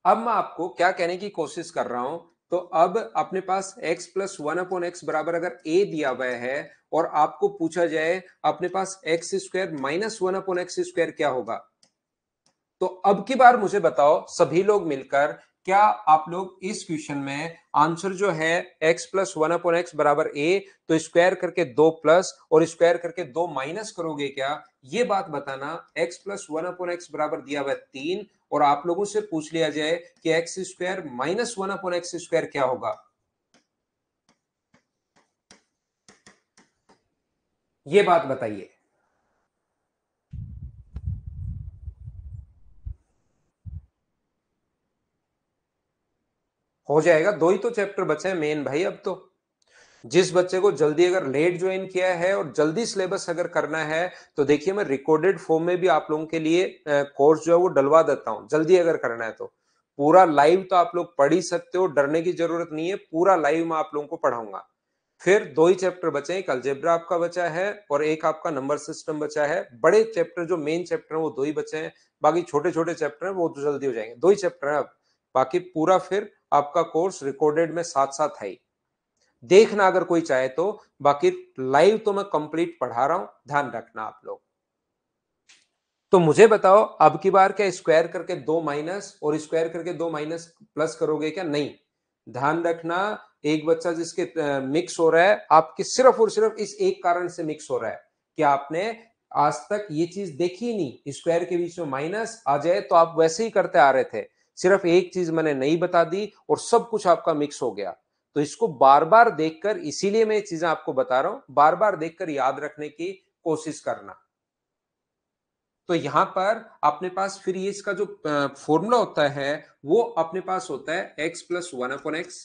अब मैं आपको क्या कहने की कोशिश कर रहा हूं, तो अब अपने पास x plus one upon x बराबर अगर a दिया हुआ है और आपको पूछा जाए अपने पास X square minus one upon X square क्या होगा, तो अब की बार मुझे बताओ सभी लोग मिलकर, क्या आप लोग इस क्वेश्चन में आंसर जो है x plus one upon x बराबर a, तो स्क्वायर करके 2 प्लस और स्क्वायर करके 2 माइनस करोगे क्या, ये बात बताना। x plus one upon x बराबर दिया हुआ है 3 और आप लोगों से पूछ लिया जाए कि x square minus one upon X square क्या होगा। ये बात बताइए। हो जाएगा, दो ही तो चैप्टर बचे हैं मेन भाई अब तो। जिस बच्चे को जल्दी अगर लेट ज्वाइन किया है और जल्दी सिलेबस अगर करना है तो देखिए मैं रिकॉर्डेड फॉर्म में भी आप लोगों के लिए कोर्स जो है वो डलवा देता हूं, जल्दी अगर करना है तो। पूरा लाइव तो आप लोग पढ़ ही सकते हो, डरने की जरूरत नहीं है, पूरा लाइव मैं आप लोगों को पढ़ाऊंगा। फिर दो ही चैप्टर बचे हैं, एक अलजेब्रा आपका बचा है और एक आपका नंबर सिस्टम बचा है। बड़े चैप्टर जो मेन चैप्टर है वो दो ही बचे हैं, बाकी छोटे छोटे चैप्टर हैं वो तो जल्दी हो जाएंगे, दो ही चैप्टर है अब। बाकी पूरा फिर आपका कोर्स रिकॉर्डेड में साथ साथ है, देखना अगर कोई चाहे तो। बाकी लाइव तो मैं कंप्लीट पढ़ा रहा हूं, ध्यान रखना आप लोग। तो मुझे बताओ अब की बार क्या स्क्वायर करके दो माइनस और स्क्वायर करके दो माइनस प्लस करोगे क्या? नहीं। ध्यान रखना, एक बच्चा जिसके मिक्स हो रहा है आपके सिर्फ और सिर्फ इस एक कारण से मिक्स हो रहा है कि आपने आज तक ये चीज देखी ही नहीं, स्क्वायर के बीच में माइनस आ जाए तो आप वैसे ही करते आ रहे थे। सिर्फ एक चीज मैंने नहीं बता दी और सब कुछ आपका मिक्स हो गया। तो इसको बार बार देखकर, इसीलिए मैं ये चीजें आपको बता रहा हूं, बार बार देखकर याद रखने की कोशिश करना। तो यहां पर अपने पास फिर ये इसका जो फॉर्मूला होता है वो अपने पास होता है x plus one upon X.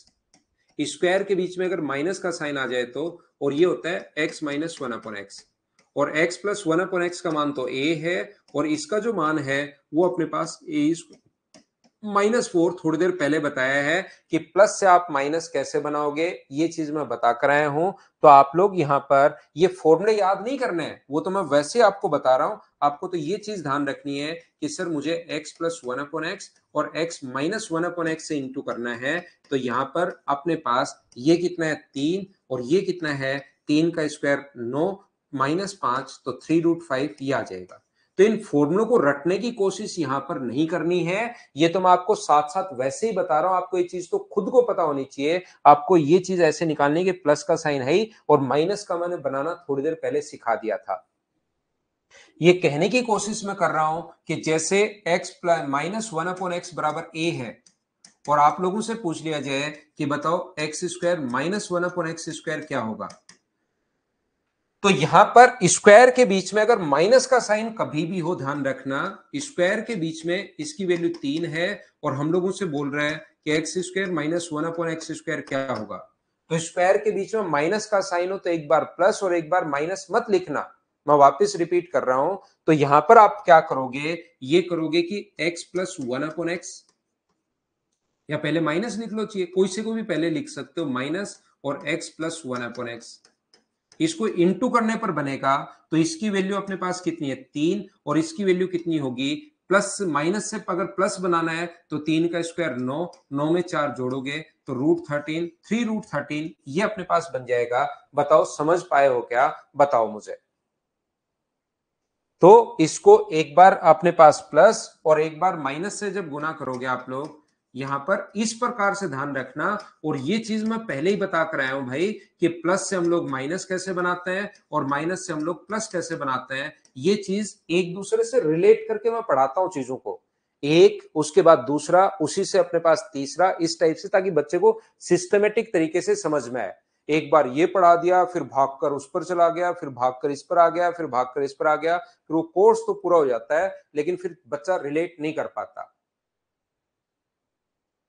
Square के बीच में अगर माइनस का साइन आ जाए तो, और ये होता है X minus one upon X. और X plus one upon X का मान तो ए है और इसका जो मान है वो अपने पास ए -4 थोड़ी देर पहले बताया है कि प्लस से आप माइनस कैसे बनाओगे, ये चीज मैं बता कर आया हूं। तो आप लोग यहां पर ये फॉर्मूले याद नहीं करने हैं, वो तो मैं वैसे ही आपको बता रहा हूं। आपको तो ये चीज ध्यान रखनी है कि सर मुझे x plus one upon X और x minus one upon x से इंटू करना है। तो यहां पर अपने पास ये कितना है 3 और ये कितना है 3 का स्क्वायर 9 -5 तो 3√5 ये आ जाएगा। तो इन फॉर्मूलों को रटने की कोशिश यहां पर नहीं करनी है, ये तो मैं आपको साथ साथ वैसे ही बता रहा हूं। आपको ये चीज तो खुद को पता होनी चाहिए, आपको ये चीज ऐसे निकालनी है कि प्लस का साइन है ही और माइनस का मैंने बनाना थोड़ी देर पहले सिखा दिया था। ये कहने की कोशिश मैं कर रहा हूं कि जैसे x minus one upon x बराबर ए है और आप लोगों से पूछ लिया जाए कि बताओ x square minus one upon X square क्या होगा, तो यहां पर स्क्वायर के बीच में अगर माइनस का साइन कभी भी हो, ध्यान रखना, स्क्वायर के बीच में इसकी वैल्यू 3 है और हम लोगों से बोल रहे हैं कि x square minus one upon X square क्या होगा। तो स्क्वायर के बीच में माइनस का साइन हो तो एक बार प्लस और एक बार माइनस मत लिखना, मैं वापस रिपीट कर रहा हूं। तो यहां पर आप क्या करोगे, ये करोगे कि x plus one upon x, या पहले माइनस लिख लो, चाहिए कोई से को भी पहले लिख सकते हो माइनस, और X plus one upon x. इसको इंटू करने पर बनेगा तो इसकी वैल्यू अपने पास कितनी है 3 और इसकी वैल्यू कितनी होगी प्लस, माइनस से अगर प्लस बनाना है तो 3 का स्क्वायर 9, 9 में 4 जोड़ोगे तो √13, 3√13 ये अपने पास बन जाएगा। बताओ समझ पाए हो क्या, बताओ मुझे। तो इसको एक बार अपने पास प्लस और एक बार माइनस से जब गुना करोगे आप लोग, यहां पर इस प्रकार से ध्यान रखना। और ये चीज मैं पहले ही बता कर आया हूं भाई कि प्लस से हम लोग माइनस कैसे बनाते हैं और माइनस से हम लोग प्लस कैसे बनाते हैं, ये चीज एक दूसरे से रिलेट करके मैं पढ़ाता हूं चीजों को, एक उसके बाद दूसरा, उसी से अपने पास तीसरा, इस टाइप से, ताकि बच्चे को सिस्टमेटिक तरीके से समझ में आए। एक बार ये पढ़ा दिया फिर भागकर उस पर चला गया, फिर भागकर इस पर आ गया, फिर भागकर इस पर आ गया, फिर वो कोर्स तो पूरा हो जाता है लेकिन फिर बच्चा रिलेट नहीं कर पाता।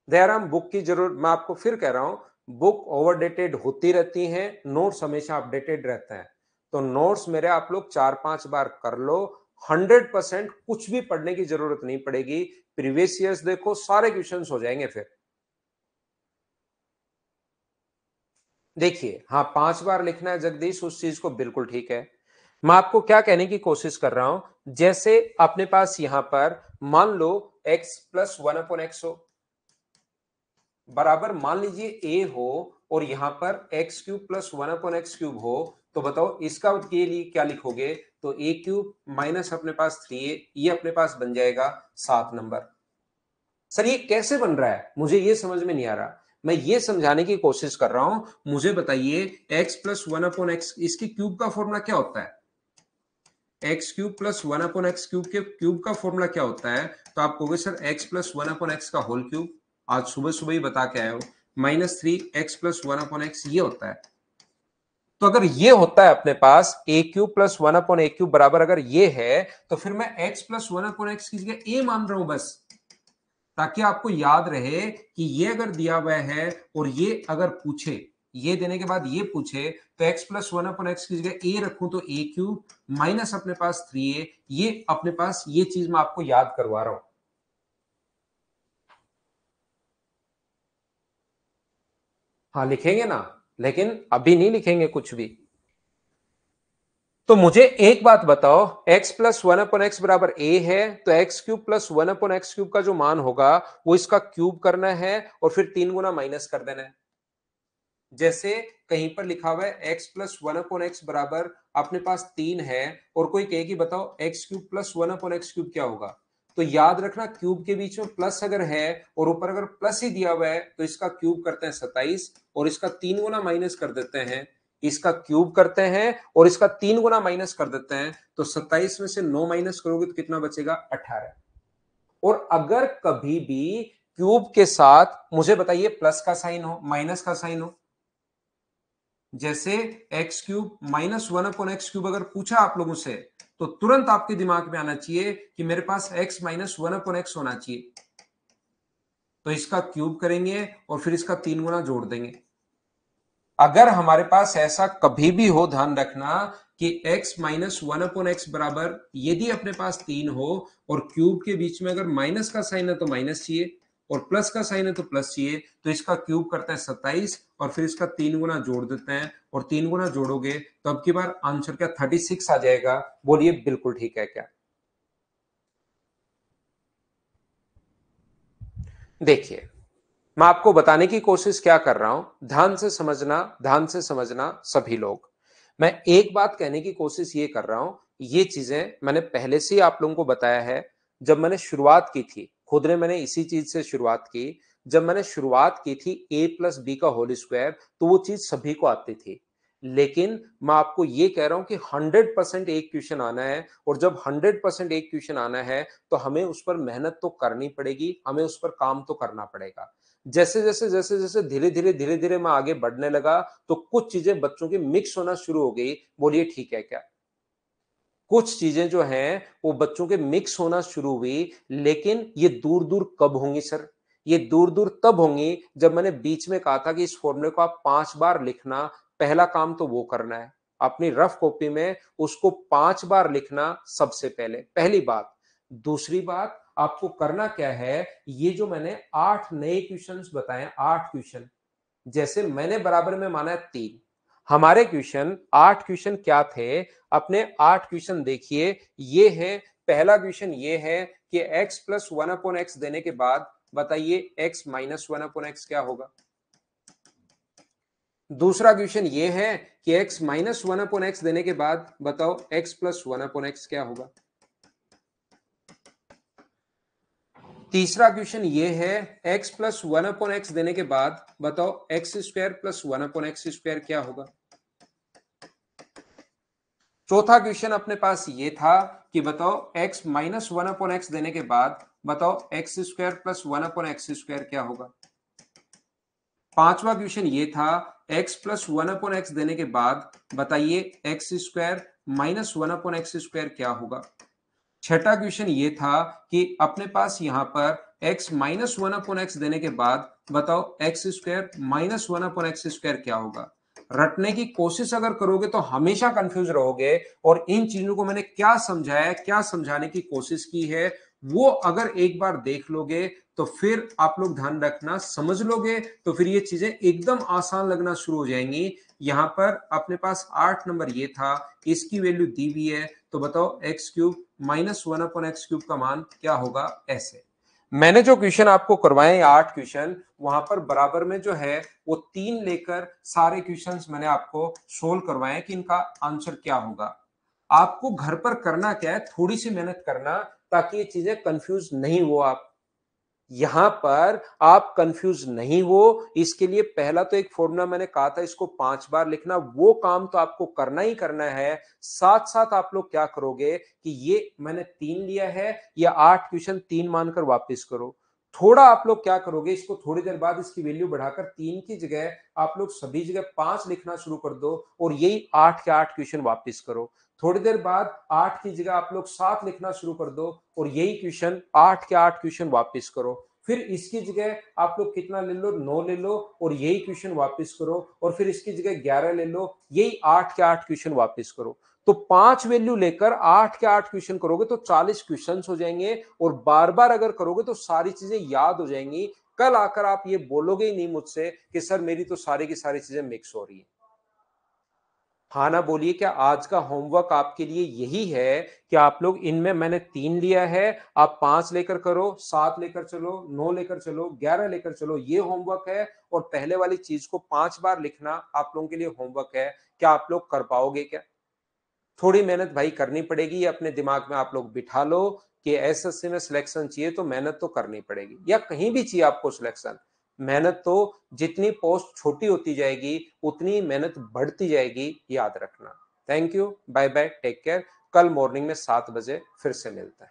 दयाराम बुक की जरूरत, मैं आपको फिर कह रहा हूं बुक ओवरडेटेड होती रहती हैं, नोट्स हमेशा अपडेटेड रहते हैं। तो नोट्स मेरे आप लोग 4-5 बार कर लो, 100% कुछ भी पढ़ने की जरूरत नहीं पड़ेगी। प्रीवियस ईयर्स देखो, सारे क्वेश्चंस हो जाएंगे। फिर देखिए, हाँ 5 बार लिखना है जगदीश, उस चीज को बिल्कुल ठीक है। मैं आपको क्या कहने की कोशिश कर रहा हूं, जैसे अपने पास यहां पर मान लो x plus one upon x हो, बराबर मान लीजिए a हो, और यहां पर x cube plus one upon x cube हो, तो बताओ इसका के लिए क्या लिखोगे, तो a क्यूब माइनस अपने पास 3a, ये अपने पास बन जाएगा 7 नंबर। सर ये कैसे बन रहा है, मुझे ये समझ में नहीं आ रहा, मैं ये समझाने की कोशिश कर रहा हूं। मुझे बताइए x plus one upon x, इसकी क्यूब का फॉर्मूला क्या होता है, x cube plus one upon x cube के क्यूब का फॉर्मूला क्या होता है, तो आप कहोगे sir x plus one upon X का होल क्यूब, आज सुबह सुबह ही बता के आए हो, -3 x plus one upon x ये होता है। तो अगर ये होता है अपने पास ए क्यूब प्लस 1/a³ बराबर अगर ये है, तो फिर मैं x प्लस 1/x की जगह a मान रहा हूं बस, ताकि आपको याद रहे कि ये अगर दिया हुआ है और ये अगर पूछे, ये देने के बाद ये पूछे, तो x प्लस 1/x की जगह a रखूं तो a³ माइनस अपने पास 3a, ये अपने पास ये चीज मैं आपको याद करवा रहा हूं। हाँ लिखेंगे ना, लेकिन अभी नहीं लिखेंगे कुछ भी। तो मुझे एक बात बताओ, x प्लस 1/x बराबर a है, तो x³ प्लस 1/x³ का जो मान होगा वो इसका क्यूब करना है और फिर 3 गुना माइनस कर देना है। जैसे कहीं पर लिखा हुआ है x प्लस 1/x बराबर अपने पास 3 है और कोई कहे कि बताओ x³ प्लस 1/x³ क्या होगा, तो याद रखना क्यूब के बीच में प्लस अगर है और ऊपर अगर प्लस ही दिया हुआ है तो इसका क्यूब करते हैं 27 और इसका 3 गुना माइनस कर देते हैं, इसका क्यूब करते हैं और इसका 3 गुना माइनस कर देते हैं, तो 27 में से 9 माइनस करोगे तो कितना बचेगा 18। और अगर कभी भी क्यूब के साथ मुझे बताइए प्लस का साइन हो, माइनस का साइन हो, जैसे x³ माइनस 1/x³ अगर पूछा आप लोगों से, तो तुरंत आपके दिमाग में आना चाहिए कि मेरे पास x माइनस 1/x होना चाहिए, तो इसका क्यूब करेंगे और फिर इसका 3 गुना जोड़ देंगे। अगर हमारे पास ऐसा कभी भी हो, ध्यान रखना कि x माइनस 1/x बराबर यदि अपने पास 3 हो और क्यूब के बीच में अगर माइनस का साइन है तो माइनस चाहिए और प्लस का साइन है तो प्लस चाहिए, तो इसका क्यूब करता है 27 और फिर इसका 3 गुना जोड़ देते हैं और 3 गुना जोड़ोगे तो अब की बार आंसर क्या 36 आ जाएगा। बोलिए बिल्कुल ठीक है क्या? देखिए, मैं आपको बताने की कोशिश क्या कर रहा हूं, ध्यान से समझना, ध्यान से समझना सभी लोग। मैं एक बात कहने की कोशिश ये कर रहा हूं, ये चीजें मैंने पहले से ही आप लोगों को बताया है। जब मैंने शुरुआत की थी, खुद ने मैंने इसी चीज से शुरुआत की। जब मैंने शुरुआत की थी a प्लस बी का होल स्क्वायर, तो वो चीज सभी को आती थी। लेकिन मैं आपको ये कह रहा हूं कि 100% एक क्वेश्चन आना है, और जब 100% एक क्वेश्चन आना है तो हमें उस पर मेहनत तो करनी पड़ेगी, हमें उस पर काम तो करना पड़ेगा। जैसे जैसे धीरे धीरे मैं आगे बढ़ने लगा, तो कुछ चीजें बच्चों की मिक्स होना शुरू हो गई। बोलिए ठीक है क्या? कुछ चीजें जो हैं वो बच्चों के मिक्स होना शुरू हुई, लेकिन ये दूर दूर कब होंगी सर? ये दूर दूर तब होंगी जब मैंने बीच में कहा था कि इस फॉर्मूले को आप 5 बार लिखना। पहला काम तो वो करना है, अपनी रफ कॉपी में उसको 5 बार लिखना सबसे पहले, पहली बात। दूसरी बात, आपको करना क्या है, ये जो मैंने 8 नए क्वेश्चंस बताए, 8 क्वेश्चन, जैसे मैंने बराबर में माना है 3, हमारे क्वेश्चन 8 क्वेश्चन क्या थे? अपने 8 क्वेश्चन देखिए, ये है। पहला क्वेश्चन ये है कि x प्लस 1/x देने के बाद बताइए x माइनस 1/x क्या होगा। दूसरा क्वेश्चन ये है कि x माइनस 1/x देने के बाद बताओ x प्लस 1/x क्या होगा। तीसरा क्वेश्चन ये है, x प्लस 1/x देने के बाद बताओ एक्स स्क्वायर प्लस 1/x² क्या होगा। चौथा क्वेश्चन अपने पास ये था कि बताओ x माइनस 1/x देने के बाद बताओ x² प्लस 1/x² क्या होगा। पांचवा क्वेश्चन ये था, x प्लस 1/x देने के बाद बताइए x² माइनस 1/x² क्या होगा। छठा क्वेश्चन ये था कि अपने पास यहां पर x माइनस 1/x देने के बाद बताओ x² माइनस 1/x² क्या होगा। रटने की कोशिश अगर करोगे तो हमेशा कंफ्यूज रहोगे, और इन चीजों को मैंने क्या समझाया, क्या समझाने की कोशिश की है, वो अगर एक बार देख लोगे तो फिर आप लोग ध्यान रखना, समझ लोगे तो फिर ये चीजें एकदम आसान लगना शुरू हो जाएंगी। यहां पर अपने पास 8 नंबर ये था, इसकी वैल्यू दी हुई है, तो बताओ x³ माइनस 1/x³ का मान क्या होगा। ऐसे मैंने जो क्वेश्चन आपको करवाए 8 क्वेश्चन, वहां पर बराबर में जो है वो 3 लेकर सारे क्वेश्चंस मैंने आपको सोल्व करवाए कि इनका आंसर क्या होगा। आपको घर पर करना क्या है, थोड़ी सी मेहनत करना, ताकि ये चीजें कंफ्यूज नहीं हो आप। यहां पर आप कंफ्यूज नहीं हो, इसके लिए पहला तो एक फॉर्मूला मैंने कहा था, इसको 5 बार लिखना, वो काम तो आपको करना ही करना है। साथ साथ आप लोग क्या करोगे कि ये मैंने 3 लिया है, या 8 क्वेश्चन 3 मानकर वापस करो। थोड़ा आप लोग क्या करोगे, इसको थोड़ी देर बाद इसकी वैल्यू बढ़ाकर 3 की जगह आप लोग सभी जगह 5 लिखना शुरू कर दो और यही 8 के 8 क्वेश्चन वापस करो। थोड़ी देर बाद 8 की जगह आप लोग 7 लिखना शुरू कर दो और यही क्वेश्चन 8 के 8 क्वेश्चन वापस करो। फिर इसकी जगह आप लोग कितना ले लो, 9 ले लो और यही क्वेश्चन वापस करो और फिर इसकी जगह 11 ले लो, यही 8 के 8 क्वेश्चन वापस करो। तो 5 वैल्यू लेकर 8 के 8 क्वेश्चन करोगे तो 40 क्वेश्चन हो जाएंगे और बार बार अगर करोगे तो सारी चीजें याद हो जाएंगी। कल आकर आप ये बोलोगे ही नहीं मुझसे कि सर मेरी तो सारी की सारी चीजें मिक्स हो रही है। हाँ ना बोलिए, क्या आज का होमवर्क आपके लिए यही है कि आप लोग इनमें मैंने 3 लिया है, आप 5 लेकर करो, 7 लेकर चलो, 9 लेकर चलो, 11 लेकर चलो, ये होमवर्क है। और पहले वाली चीज को 5 बार लिखना आप लोगों के लिए होमवर्क है। क्या आप लोग कर पाओगे क्या? थोड़ी मेहनत भाई करनी पड़ेगी, ये अपने दिमाग में आप लोग बिठा लो कि एसएससी में सिलेक्शन चाहिए तो मेहनत तो करनी पड़ेगी, या कहीं भी चाहिए आपको सिलेक्शन, मेहनत तो जितनी पोस्ट छोटी होती जाएगी उतनी मेहनत बढ़ती जाएगी, याद रखना। Thank you, bye bye, take care. कल मॉर्निंग में 7 बजे फिर से मिलता है।